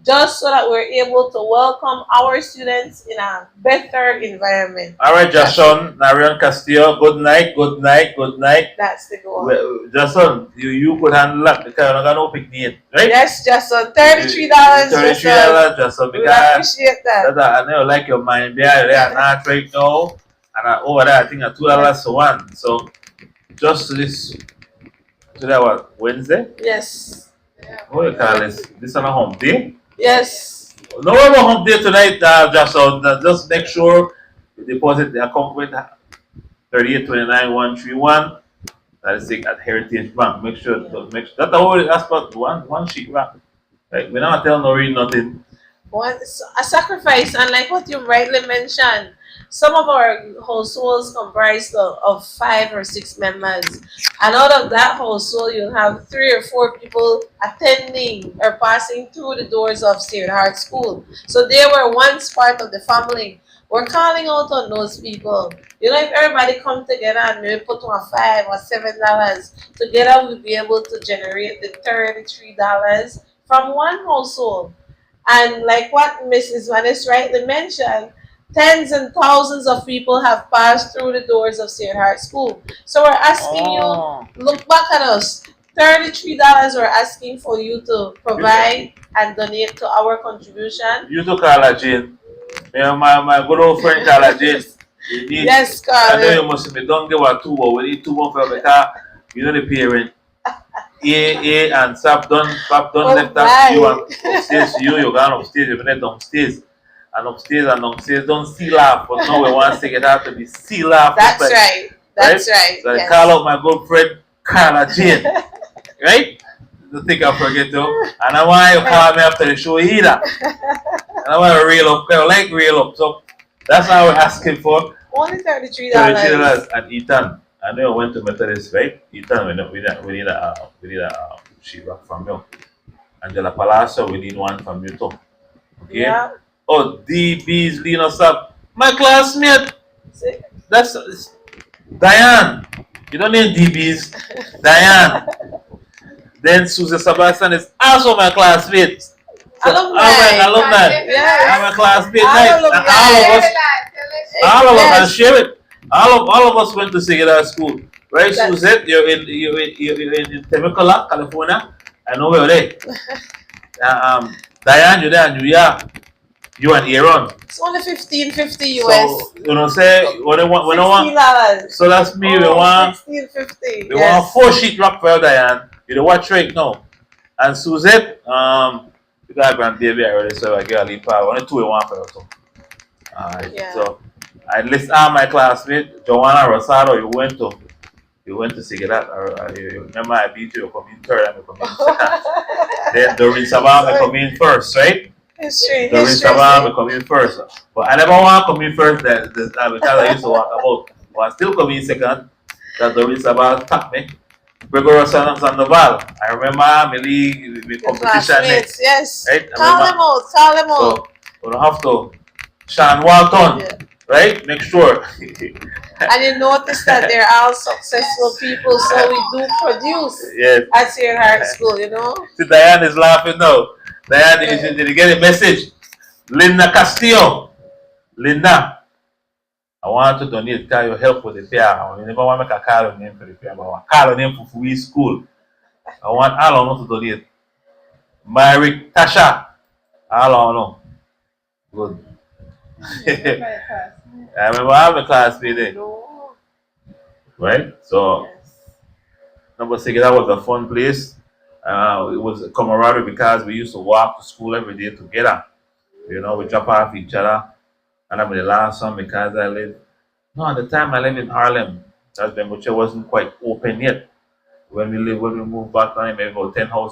just so that we're able to welcome our students in a better environment. All right, Jason, Narian Castillo, good night. That's the goal. Well, Jason, you could handle that because you're not going to pick me, right? Yes, Jason, $33. $33, Jason, We because appreciate that. I know like your mind there are not right now. And over there, I think $2 to one. So just today what, Wednesday? Yes. What do you call this? This is on a home day? Yes. No more home day tonight, Jason. Just make sure you deposit the account with 3829131. That is at Heritage Bank. Make sure that's all that's but one sheet wrap. Right? We're not telling no read nothing. A sacrifice, and like what you rightly mentioned, some of our households comprised of 5 or 6 members, and out of that household, you'll have 3 or 4 people attending or passing through the doors of Sacred Heart School. So they were once part of the family. We're calling out on those people. If everybody come together and maybe put on $5 or $7 together, we'll be able to generate the $33 from one household. And like what Mrs. Vanis rightly mentioned, tens and thousands of people have passed through the doors of St. Hart School. So we're asking you, look back at us. $33 we're asking for you to provide and donate to our contribution. You to Carla Jane. Yeah, my good old friend Carla Jane. Yes, I know Carla. you must be don't give her 2 but we need 2 more for because you know the parent. And Sap done left that you and upstairs you gone upstairs, you went downstairs. And upstairs don't see laugh, but now we want to take it out to be see laugh. That's right. That's right. So I Yes. call out my good friend Carla Jane. Right? Don't think I forget to. And I want you to call me after the show either. And I want to reel up, I like reel up. So that's what we're asking for. Only $33. $33 at Ethan. I know I went to Methodist, right? Ethan, we need a sheet rock from you. Angela Palazzo, we need one from you too. Okay? Yeah. Oh, DB's lean us up. My classmate. That's Diane. You don't need DB's. Diane. Then Susan Sebastian is also my classmate. So Alumni. alumni. Yes. I'm a classmate. Alumni. And all of us, and share it. All of us went to Sigurd School. Right, Suzette? You're in Temecula, California. I know where you're there. Diane, you're there, and you and Aaron. It's only $15.50 US. So, you know, say, when I want, $16. so that's me, we want $16.50. we want 4 sheet rock for you, Diane. You know what right now. And Suzette, you got a grandbaby already, so I get a leap out. Only 2 we want for you too. Alright, Yeah. so I list all my classmates, Joanna Rosado, you went to Sigurd. You remember I beat you, you come in third and you come in second. Then Doreen Sabah, come in first, right? History. Doreen Sabah, come in first. But I never want to come in first because I used to walk about. But I still come in second. That Doreen Sabah tapped me. Gregory Sandoval. I remember my league with competition next. Yes. Right? Call them out. So we don't have to. Sean Walton, right? Make sure. And you notice that they're all successful people, so we do produce at St. Hart School, you know? See, Diane is laughing now. Diane, did you get a message? Linda Castillo. Linda, I want to donate because you help with the pair. I never want to make a call name for the pair, but I call name for free school. I want all of them to donate. Mary Tasha, all of them. Good. I remember I have a classmate there. Right? So, number 6, that was a fun place. It was a camaraderie because we used to walk to school every day together. You know, we drop off each other. And I'm the last one because at the time I lived in Harlem. That's when Benguche wasn't quite open yet. When we moved back on maybe about 10 or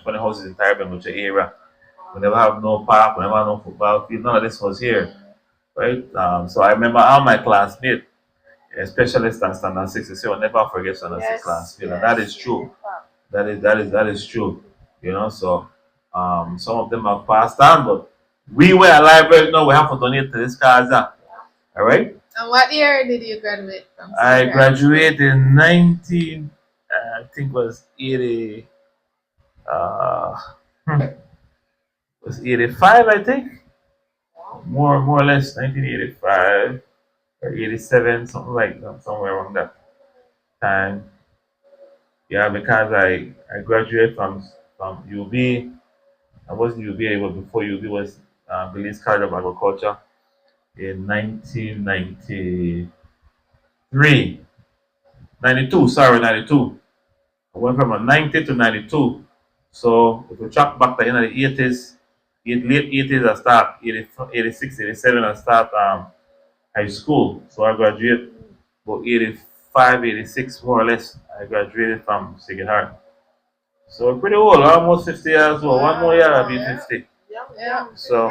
20 houses in the entire Benguche area. We never have no park, we never have no football field, none of this was here. Right? So I remember all my classmates, especially standard 6, they say, I'll never forget standard 6 classmates. And that is true. That is true. You know, so some of them have passed on, but we were alive right now, we have to donate to this cause. Alright? And what year did you graduate from? I graduated in 19, I think was 80, was 85, I think. More or less 1985 or 87, something like that, somewhere around that time. Yeah, because I graduated from UB. I wasn't UB, it was before UB was Belize College of Agriculture in 1993. 92. I went from a 90 to 92. So if we track back to the end of the 80s, late 80s I start, 86, 87 I start high school. So I graduated about 85, 86 more or less. I graduated from Sigurd Hart. So we're pretty old, almost 50 years old. One more year I'll be 50. Yeah. So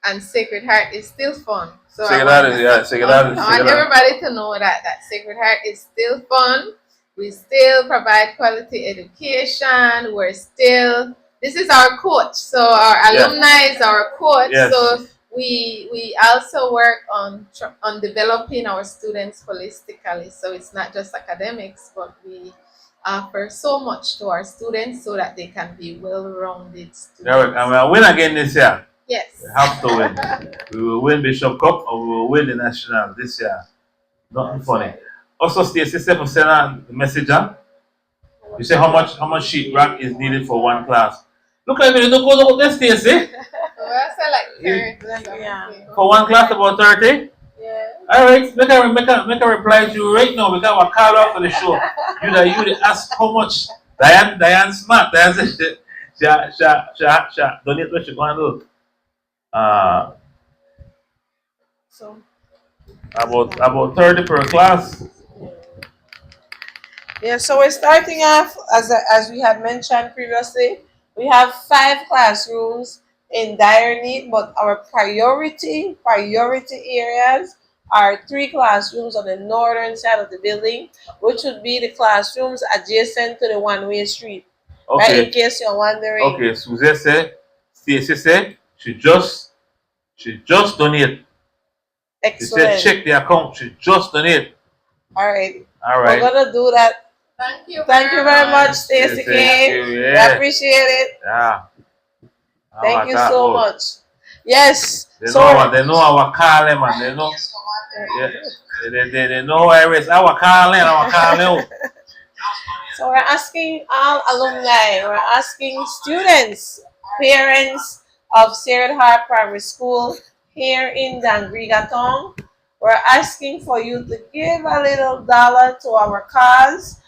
and Sacred Heart is still fun. So Sigurd Hart is I want everybody to know that Sacred Heart is still fun. We still provide quality education. This is our coach. So our alumni is our coach. Yes. So we also work on developing our students holistically. So it's not just academics, but we offer so much to our students so that they can be well-rounded students. Yeah, and we'll win again this year. Yes. We have to win. We will win Bishop Cup or we will win the national this year. Nothing funny. Right. Also, Stacey said for sending the messenger. You say how much sheet rack is needed for one class. Look at me, you don't go this Stacey. Well, I said like 30 Yeah. something. For one class about 30. Yeah. Alright, make a reply to you right now because we're called off for the show. You ask how much Diane smart. Diane says she donate what she gonna do. So About 30 per class. yeah, so we're starting off as we had mentioned previously. We have 5 classrooms in dire need, but our priority areas are 3 classrooms on the northern side of the building, which would be the classrooms adjacent to the one-way street. Right, in Okay. case you're wondering. Okay, Suzette said, Stacey said, she just donate. She Excellent. said check the account. She just donate. All right. All We're right. gonna do that. Thank you. Thank you very much, Stacey Yes, K. thank you, We yeah. appreciate it. Yeah. Thank you so much. Yes. They So know our calling, man. They know. Yeah. They know where it is. Our calling. So we're asking all alumni, we're asking students, parents of Sacred Heart Primary School here in Dangriga Town. We're asking for you to give a little dollar to our cause.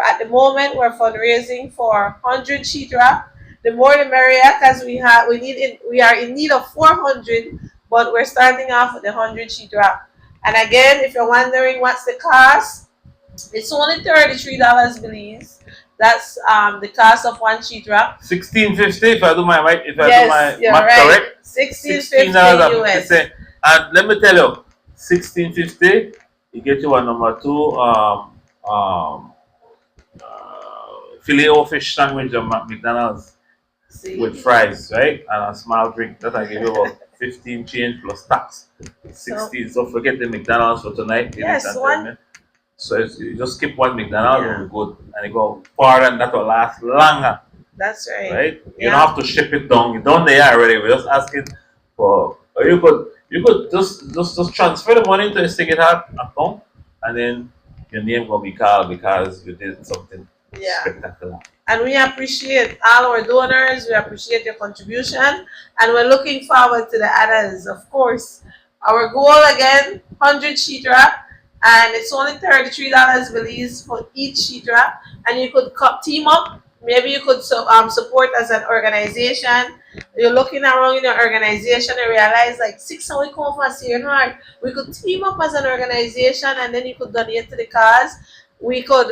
At the moment, we're fundraising for 100 sheet wrap. The more the merrier, because we are in need of 400, but we're starting off with the 100 sheet wrap. And again, if you're wondering what's the cost, it's only $33, Belize. That's the cost of one sheet wrap. $16.50 if I do my right. If I Yes, do my you're math right. correct. $16.50 US. And let me tell you, $16.50. You get you a number 2 filet o fish sandwich at McDonald's See? with fries, right, and a small drink. That I give you about 15 change plus tax. 16. So forget the McDonald's for tonight. Yes, ladies and one- gentlemen. So you just skip one McDonald's Yeah. and we're good, and you go far, and that will last longer. That's right. Right? You Yeah. don't have to ship it down. You're down there already. We're just asking for. Or you could just transfer the money into a Sacred Heart account, and then your name gonna be called because you did something Yeah. spectacular. And we appreciate all our donors. We appreciate your contribution, and we're looking forward to the others. Of course, our goal again: 100 sheet wrap, and it's only $33 Belize for each sheet wrap. And you could team up. Maybe you could support as an organization. You're looking around in your organization and realize like 6 hours come from Sacred Heart. We could team up as an organization, and then you could donate to the cause. We could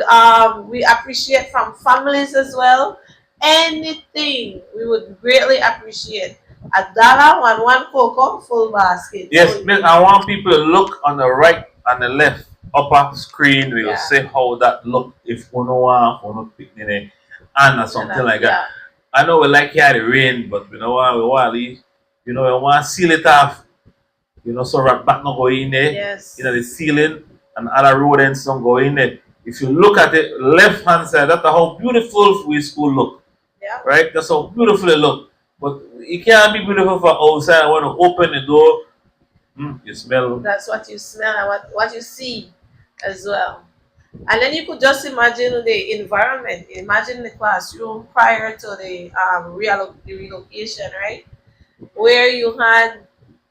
we appreciate from families as well. Anything we would greatly appreciate. $1 one cocoa full basket. Yes, So, miss, I want people to look on the right and the left upper screen. We'll Yeah. say how that look if uno want pick in and or something like that. I know we like here the rain, but we want we want to seal it off. So rat back not go in there. Yes. The ceiling and other rodents don't go in there. If you look at it left hand side, that's how beautiful we school look. Yeah. Right? That's how beautiful it look. But it can't be beautiful for outside. When you open the door, you smell. That's what you smell and what you see as well. And then you could just imagine the environment. Imagine the classroom prior to the relocation, right? Where you had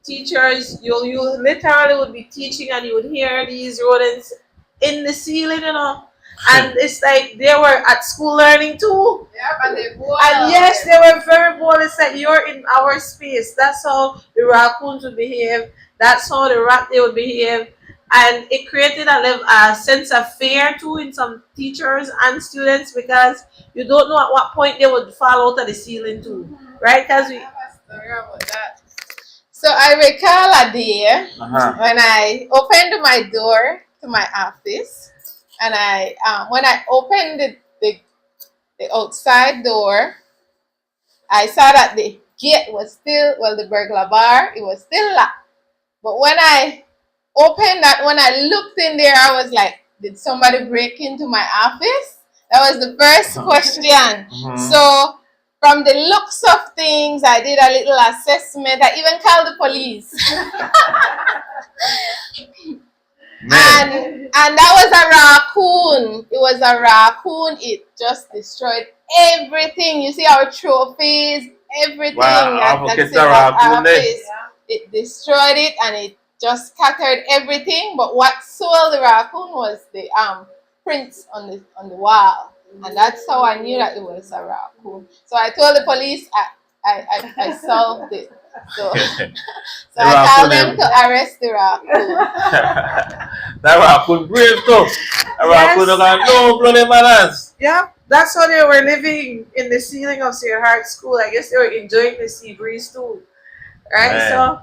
teachers, you literally would be teaching and you would hear these rodents in the ceiling, And it's like they were at school learning too. Yeah, and they boil. And yes, they were very bold. It's like you're in our space. That's how the raccoons would behave. That's how the rat they would behave. And it created a sense of fear too in some teachers and students because you don't know at what point they would fall out of the ceiling too. Right? Because I have a story about that. So I recall a day when I opened my door to my office, and when I opened the outside door, I saw that the gate was still, the burglar bar, it was still locked. But when I opened that, when I looked in there, I was like, did somebody break into my office? That was the first question. So From the looks of things, I did a little assessment. I even called the police. And that was a raccoon. It was a raccoon. It just destroyed everything. You see our trophies, everything that's in that office. It destroyed it and it just scattered everything. But what sold the raccoon was the prints on the wall, and that's how I knew that it was a raccoon. So I told the police I solved it. So, so I told them to arrest the raccoon. That raccoon brave too. That raccoon got no bloody manners. Yeah, that's how they were living in the ceiling of Sacred Heart School. I guess they were enjoying the sea breeze too. Right? Man. So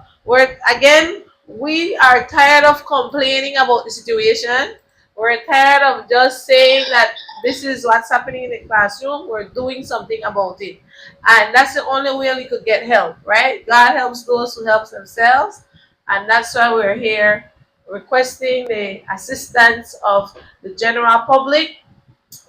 we are tired of complaining about the situation. We're tired of just saying that this is what's happening in the classroom. We're doing something about it. And that's the only way we could get help, right? God helps those who help themselves. And that's why we're here requesting the assistance of the general public,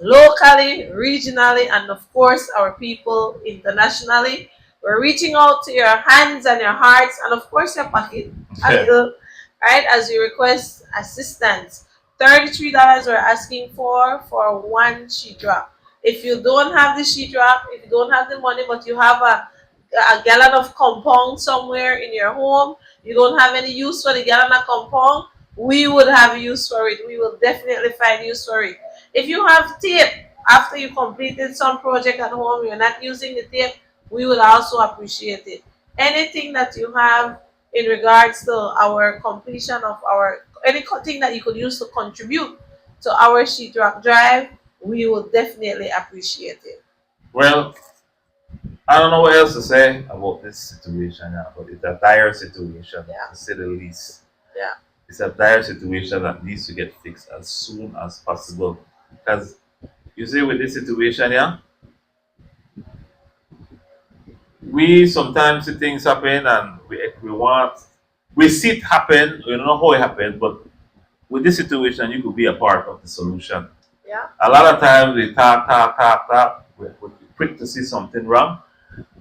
locally, regionally, and of course our people internationally. We're reaching out to your hands and your hearts and of course your pocket a little, right, as you request assistance. $33 we're asking for one sheetrock. If you don't have the sheetrock, if you don't have the money, but you have a gallon of compound somewhere in your home, you don't have any use for the gallon of compound, we would have use for it. We will definitely find use for it. If you have tape after you completed some project at home, you're not using the tape, we would also appreciate it. Anything that you have in regards to our completion of anything that you could use to contribute to our sheetrock drive, we will definitely appreciate it. Well, I don't know what else to say about this situation now, but it's a dire situation, to say the least. Yeah. It's a dire situation that needs to get fixed as soon as possible. Because you see, with this situation, we sometimes see things happen and we see it happen, we don't know how it happened, but with this situation, you could be a part of the solution. Yeah. A lot of times we talk, we're quick to see something wrong,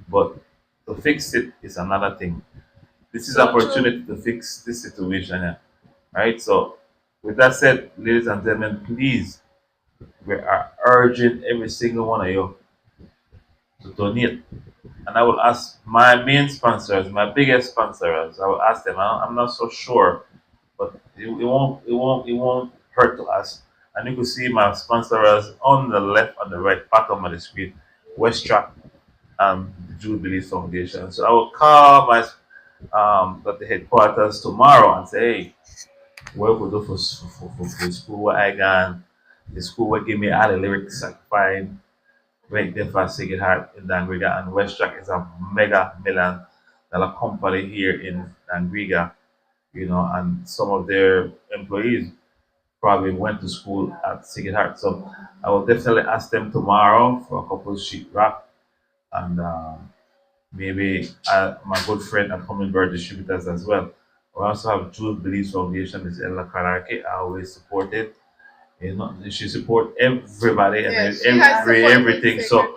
but to fix it is another thing. This is an opportunity to fix this situation. Right? So, with that said, ladies and gentlemen, please, we are urging every single one of you to donate. And I will ask my main sponsors, my biggest sponsors, I will ask them. I'm not so sure, but it won't hurt to us. And you can see my sponsors on the left, on the right, bottom of the screen, West Track and the Jubilee Foundation. So I will call my at the headquarters tomorrow and say, hey, what we do for school where I gone, the school will give me all the lyrics I find, right there for Sacred Heart in Dangriga, and West Track is a mega $1 million company here in Dangriga, and some of their employees probably went to school at Sacred Heart. So I will definitely ask them tomorrow for a couple of sheetrock and maybe my good friend at Hummingbird Distributors as well. We also have Jubilee Foundation, is Ella Karake. I always support it. She support everybody and everything. So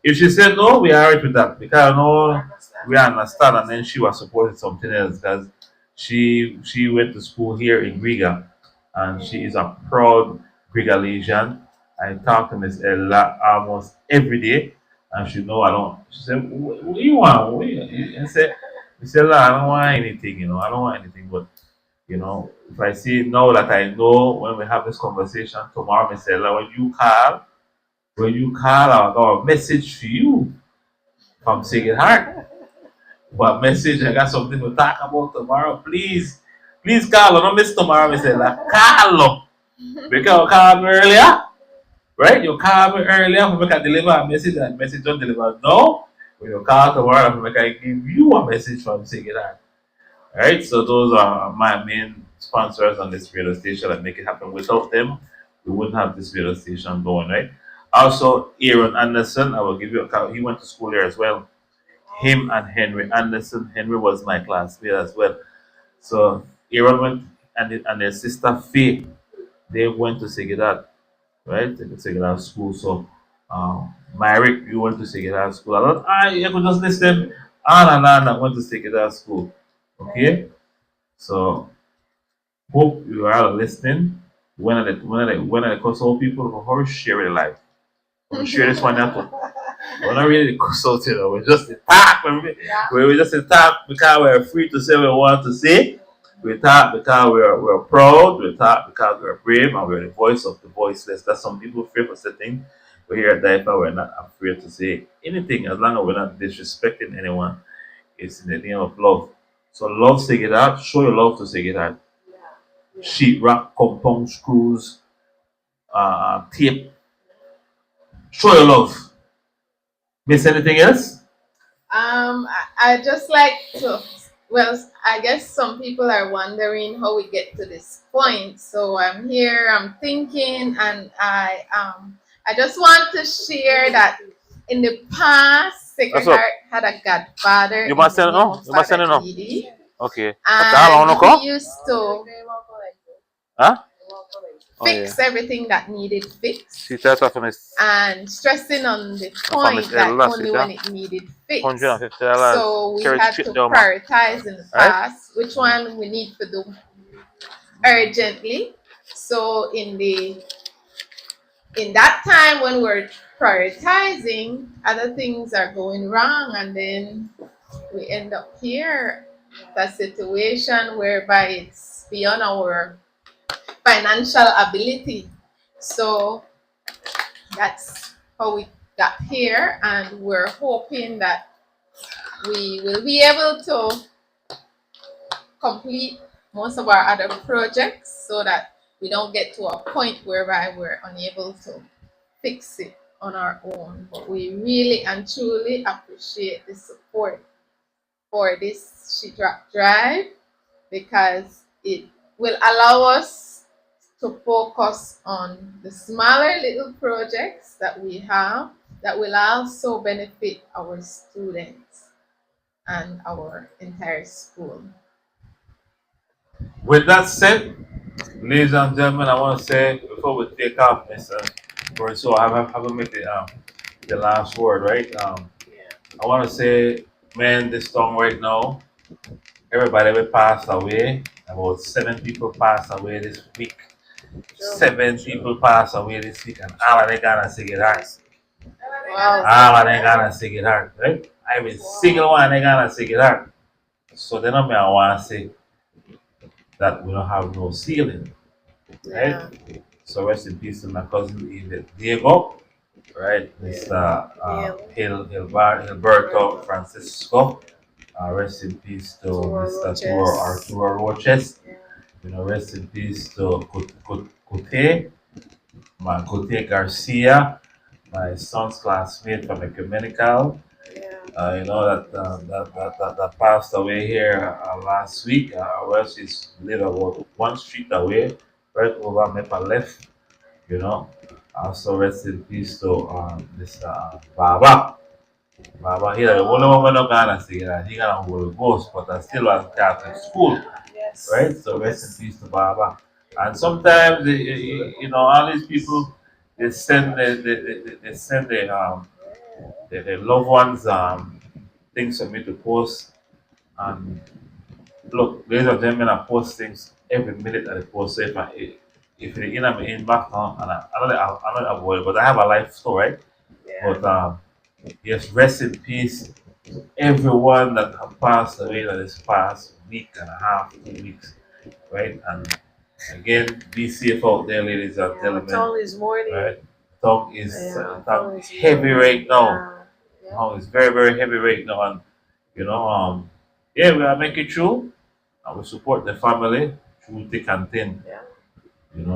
if she said no, we are right with that because no, we understand. And then she was supporting something else because she went to school here in Riga, and she is a proud Rigalesian. I talk to Miss Ella almost every day, and she know I don't. She said, "What do you want?" And say, "Miss Ella, I don't want anything. I don't want anything, but." If I see now that I know when we have this conversation tomorrow, Miss Ella, when you call, I got a message for you from Sacred Heart. What message? I got something to talk about tomorrow. Please call. Don't miss tomorrow, Miss Ella. Call. Because you call me earlier, right? You call me earlier, we can deliver a message, and message don't deliver. No, when you call tomorrow, we can give you a message from Sacred Heart. Right, so those are my main sponsors on this radio station that make it happen. Without them, we wouldn't have this radio station going, right? Also, Aaron Anderson, I will give you a call. He went to school there as well. Him and Henry Anderson. Henry was my classmate as well. So Aaron went and their sister Faye, they went to Segedat, right? They could Segedat school. So Myrick, you went to Secretary School. A lot, you could just list them on and on that went to Secretary School. Okay? So, hope you are all listening. When I cause all people who share their life. We share this one out. We're not really consulting, we're just a talk. We're just a talk because we're free to say what we want to say. We talk because we're proud. We talk because we're brave and we're the voice of the voiceless. That's some people fear for certain. We're here at DYFA, we're not afraid to say anything as long as we're not disrespecting anyone. It's in the name of love. So love take it out. Show your love to take it out. Sheetrock, compound screws, tape. Show your love. Miss anything else? I just like to, well, I guess some people are wondering how we get to this point. So I'm here, I'm thinking, and I just want to share that in the past, Sacred What's up? Heart had a godfather. You must in send the it name no? of You must send it Father no? Edie. Okay. And he used to Huh? Oh, fix everything that needed fixed, She tells her from his and stressing on the from point his that last only when it needed fixed. $150. So we Carry had straight to down, man. prioritize in the Right? past which one we need to do urgently. So in that time when we're prioritizing, other things are going wrong, and then we end up here, that situation whereby it's beyond our financial ability. So that's how we got here, and we're hoping that we will be able to complete most of our other projects so that we don't get to a point whereby we're unable to fix it on our own. But we really and truly appreciate the support for this sheetrock drive, because it will allow us to focus on the smaller little projects that we have that will also benefit our students and our entire school. With that said, ladies and gentlemen, I want to say before we take off, Mr. So I haven't made the last word, right? I want to say, man, this song right now, everybody will pass away. About 7 people passed away this week. 7 people passed away this week, and all of them gonna sing it hard. Wow. All of them gonna sing it hard, right? I mean, single one they gonna sing it hard. So then I want to say that we don't have no ceiling, right? Yeah. So rest in peace to my cousin Diego, right? Mr. Hilberto Francisco. Rest in peace to Mr. Arturo Roches. Rest in peace to Cote, my Cote Garcia, my son's classmate from Ecumenical. That passed away here last week. Where she's live about one street away, right over Mepa left. Also rest in peace to Mr. Baba. Baba, he the only one not gonna see that. He got a Holy Ghost, but I still was Catholic school, right? So rest in peace to Baba. And sometimes, all these people, they send their loved ones things for me to post. And look, ladies and gentlemen, I post things every minute that I post. So if it's in my inbox now, and I'm not avoid, but I have a life too, right? But yes, rest in peace to everyone that have passed away in this past week and a half, 2 weeks, right? And again, be safe out there, ladies and gentlemen. Tongue is morning. Right? Tongue is heavy right now. Tongue is very, very heavy right now, and yeah, we are making through, and we support the family through thick and thin.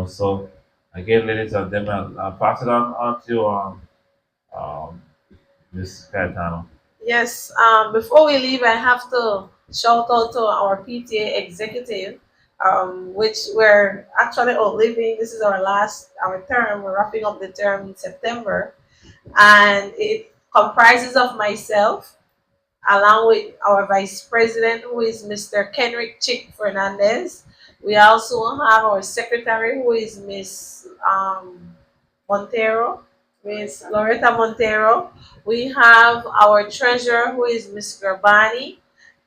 So again, ladies and gentlemen, I'll pass it on to Miss Gaetano. Yes, before we leave, I have to shout out to our PTA executive, which we're actually outliving. This is our term. We're wrapping up the term in September, and it comprises of myself, along with our vice president, who is Mr. Kenrick Chick Fernandez. We also have our secretary, who is Miss Montero, Miss Loretta Montero. We have our treasurer, who is Miss Garbani,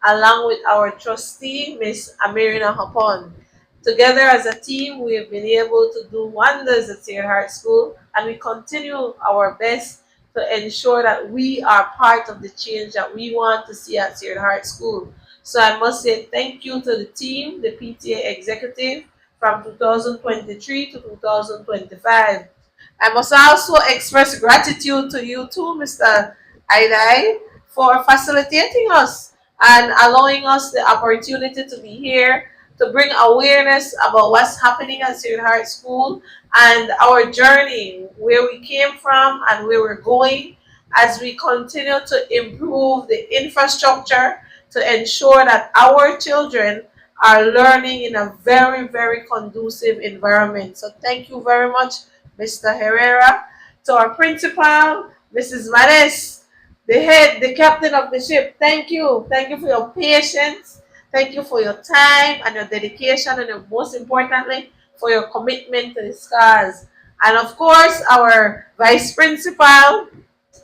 along with our trustee, Miss Amirina Hapon. Together as a team, we have been able to do wonders at Sacred Heart School, and we continue our best to ensure that we are part of the change that we want to see at Sacred Heart School. So I must say thank you to the team, the PTA executive from 2023 to 2025. I must also express gratitude to you too, Mr. Aidai, for facilitating us and allowing us the opportunity to be here to bring awareness about what's happening at Sacred Heart School and our journey, where we came from and where we're going, as we continue to improve the infrastructure to ensure that our children are learning in a very, very conducive environment. So thank you very much, Mr. Herrera. To our principal, Mrs. Manes, the head, the captain of the ship, thank you. Thank you for your patience. Thank you for your time and your dedication, and most importantly, for your commitment to this cause. And of course, our vice principal,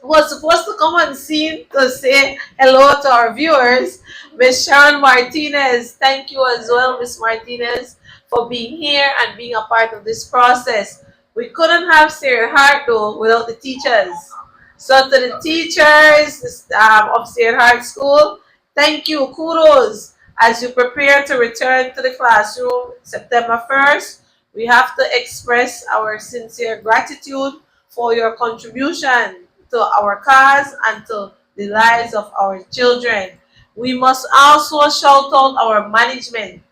was supposed to come on scene to say hello to our viewers, Miss Sharon Martinez. Thank you as well, Miss Martinez, for being here and being a part of this process. We couldn't have Sacred Heart though without the teachers. So to the teachers of Sacred Heart School, thank you, kudos. As you prepare to return to the classroom September 1st, we have to express our sincere gratitude for your contribution to our cause and to the lives of our children. We must also shout out our management,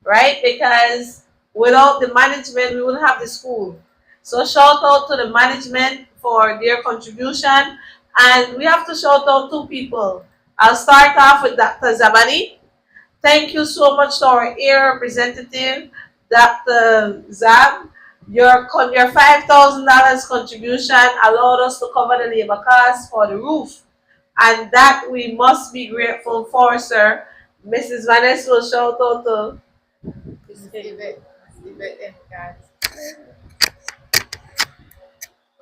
right? Because without the management, we wouldn't have the school. So shout out to the management for their contribution. And we have to shout out two people. I'll start off with Dr. Zabani. Thank you so much to our air representative, Dr. Zab. Your $5,000 contribution allowed us to cover the labor costs for the roof, and that we must be grateful for, sir. Mrs. Vanessa will shout out to Steve and God.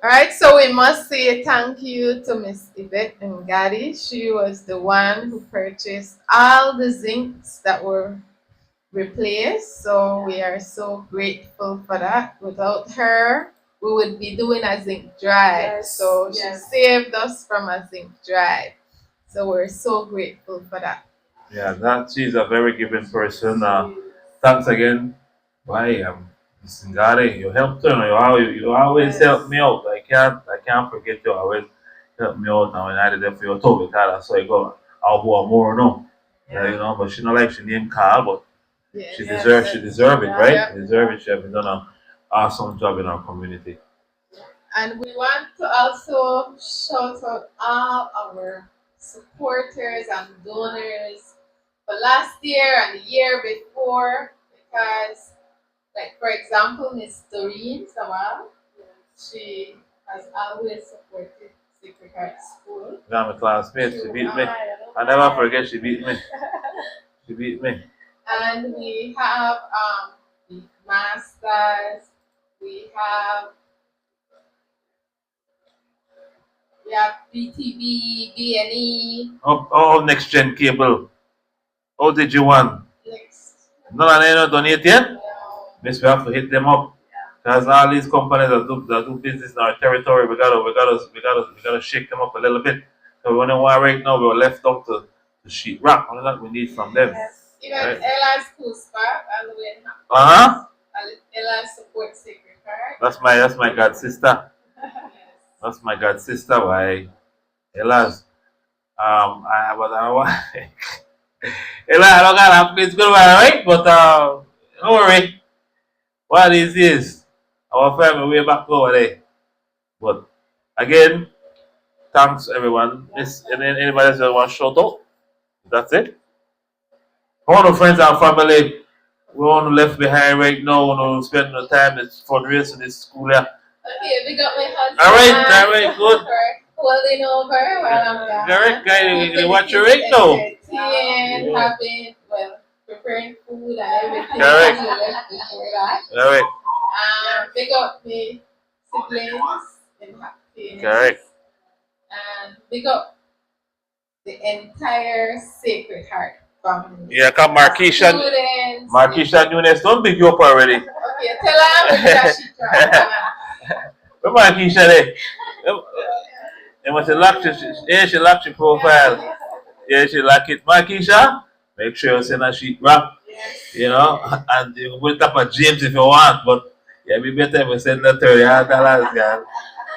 All right, so we must say thank you to Miss Yvette Ngadi. She was the one who purchased all the zincs that were replaced. So we are so grateful for that. Without her, we would be doing a zinc drive. Yes, So she yes. saved us from a zinc drive. So we're so grateful for that. Yeah, that she's a very giving person. Thanks again. Why Mr. Ngare, you helped her. You always Yes. help me out. I can't forget you always help me out, and when I did it for your toe because I saw you go I'll go more no. You know, but she not like she named Carl, but Yes. she Yes. deserve it, right? Yeah. She deserve it. She has done an awesome job in our community. And we want to also shout out all our supporters and donors for last year and the year before, because, like, for example, Miss Doreen Sawal, she has always supported Sacred Heart School. I'm a classmate, she beat me. I never forget she beat me. She beat me. And we have the masters, we have BTB, BNE, Oh, next gen cable. How did you want? next. No, I don't donate yet. No. Means we have to hit them up. Because all these companies that do business in our territory, we gotta shake them up a little bit. So we know why right now we're left out to sheet rock. Only that we need from them. Yes. Even Right. Ella's school spot and when Uh-huh. Ella supports Sacred Heart. That's my god sister. Yes. That's my god sister. Why? Ella's I but I want Ella, I don't got a it's good right? But don't worry. What this is our family way back over there. But again, thanks everyone. This and then anybody else that want to shout out? That's it. All the friends and family we want left behind right now. We want to spend the time that's fundraising this school here. Okay, we got my husband. All right, good. For holding over while I'm gone. Correct, guy. You Keeping watch the your kids right now. entertained, Yeah. having, preparing food and everything. Correct. We left before that. All right. Big up my siblings in pianist. Correct. And big up the entire Sacred Heart family. Yeah, come Marquisha. Students. Marquisha Nunes, don't big you up already. Okay, tell her that she tried. Where Marquisha there? You must lock she locked your profile. Yeah, she lock it. Marquisha, make sure you send a sheet back. You know, and you can put up a James if you want, but yeah, be better if you send the $30, girl.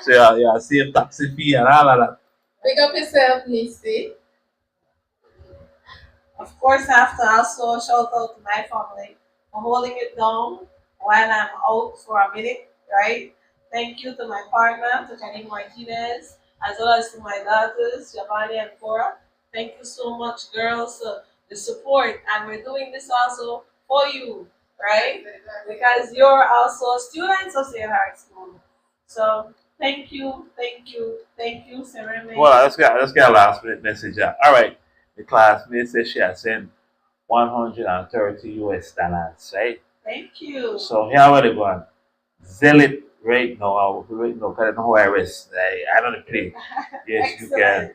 So yeah, save taxi fee and all of that. Big up yourself, Nisi. Of course, I have to also shout out to my family for holding it down while I'm out for a minute, right? Thank you to my partner, to Janine Martinez, as well as to my daughters, Giovanni and Cora. Thank you so much, girls, for the support. And we're doing this also for you, right? Because you're also students of St. Heart School. So thank you, Sarah May. Well, let's get a last minute message. All right, the classmate says she has sent $130, right? Thank you. So here what they going. Zell it right now. Right now, because I know how I rest. I don't play. Yes, you can.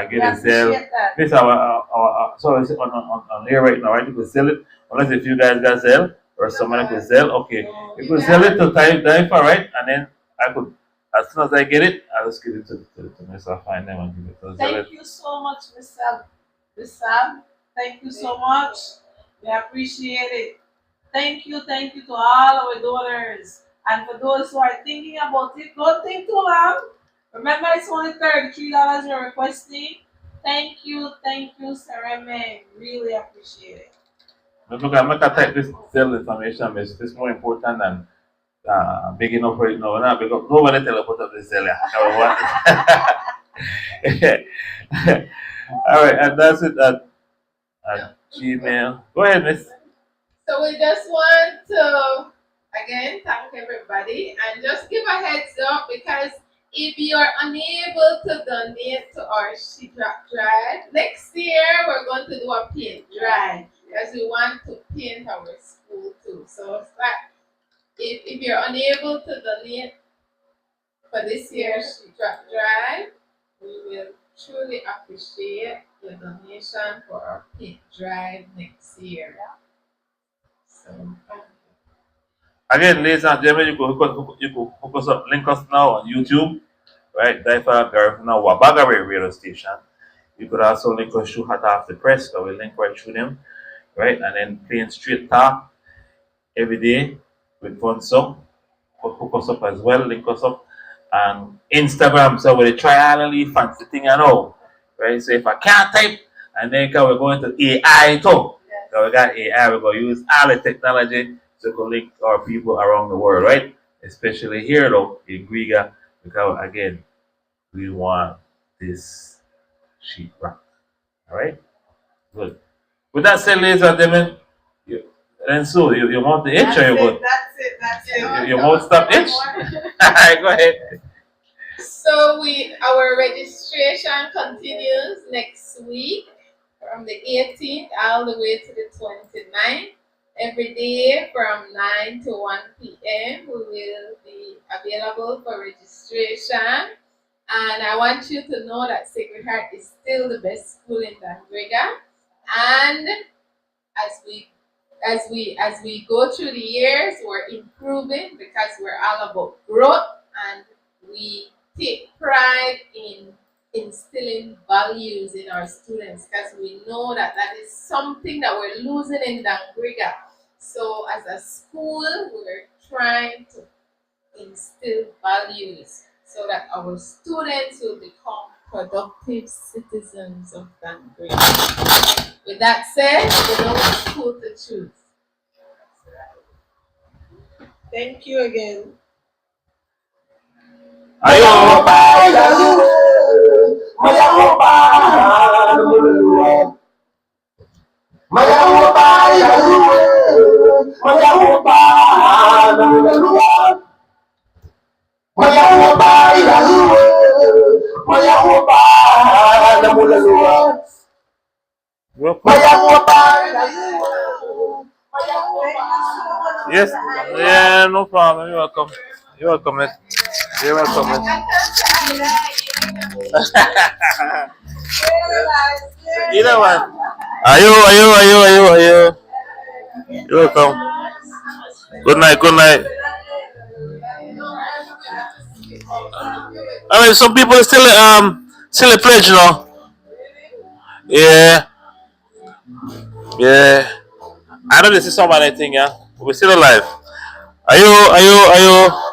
Get a Zell. This so it's on here right now, right? You can sell it. Unless if you guys got Zell or someone could Zell. Okay. You could sell it to DYFA, right? And then I could, as soon as I get it, I'll just give it to myself, find them and give it to Zell. Thank you so much, Mr. Sam. Thank you so much. We appreciate it. Thank you to all our donors. And for those who are thinking about it, don't think too long. Remember, it's only $33 you're requesting. Thank you, Sarah May. Really appreciate it. Look, I'm not gonna type this Zell information. It's more important than big enough right now. Nah, because nobody tell us put up the Zell. All right, and that's it at Gmail. Go ahead, Miss. So we just want to again thank everybody and just give a heads up, because if you are unable to donate to our sheet rock drive, next year we're going to do a paint drive because we want to paint our school too. So if you're unable to donate for this year's sheet rock drive, we will truly appreciate your donation for our paint drive next year. So, again, ladies and gentlemen, you can hook us up, link us now on YouTube, right? DYFA Garifuna Wabagari radio station. You could also link us through Hot Off the Press, so we link right through them, right? And then playing straight talk every day with fun song. Hook us up as well, link us up. And Instagram, so we try all the fancy thing I know, right? So if I can't type, and then we're going to AI too. So we got AI, we're going to use all the technology to link our people around the world, right? Especially here though, in Griga, because again, we want this sheet rock. Alright? Good. With that said, ladies and gentlemen, you want the itch or you good? That's it. You won't stop itch? Alright, go ahead. So our registration continues next week from the 18th all the way to the 29th. Every day from 9 to 1 p.m. we will be available for registration. And I want you to know that Sacred Heart is still the best school in Dangrega. And as we go through the years, we're improving because we're all about growth, and we take pride in instilling values in our students, because we know that is something that we're losing in Dangrega. So as a school, we're trying to instill values so that our students will become productive citizens of Dangrega. With that said, we know what school to choose. Thank you again. Yes, yeah, no problem. You're welcome. You're welcome. You're welcome. You know what? Are you? You're welcome. Good night, good night. I mean, some people still a pledge, you know. Yeah, yeah. I know this is somebody thing, yeah. We're still alive. Are you?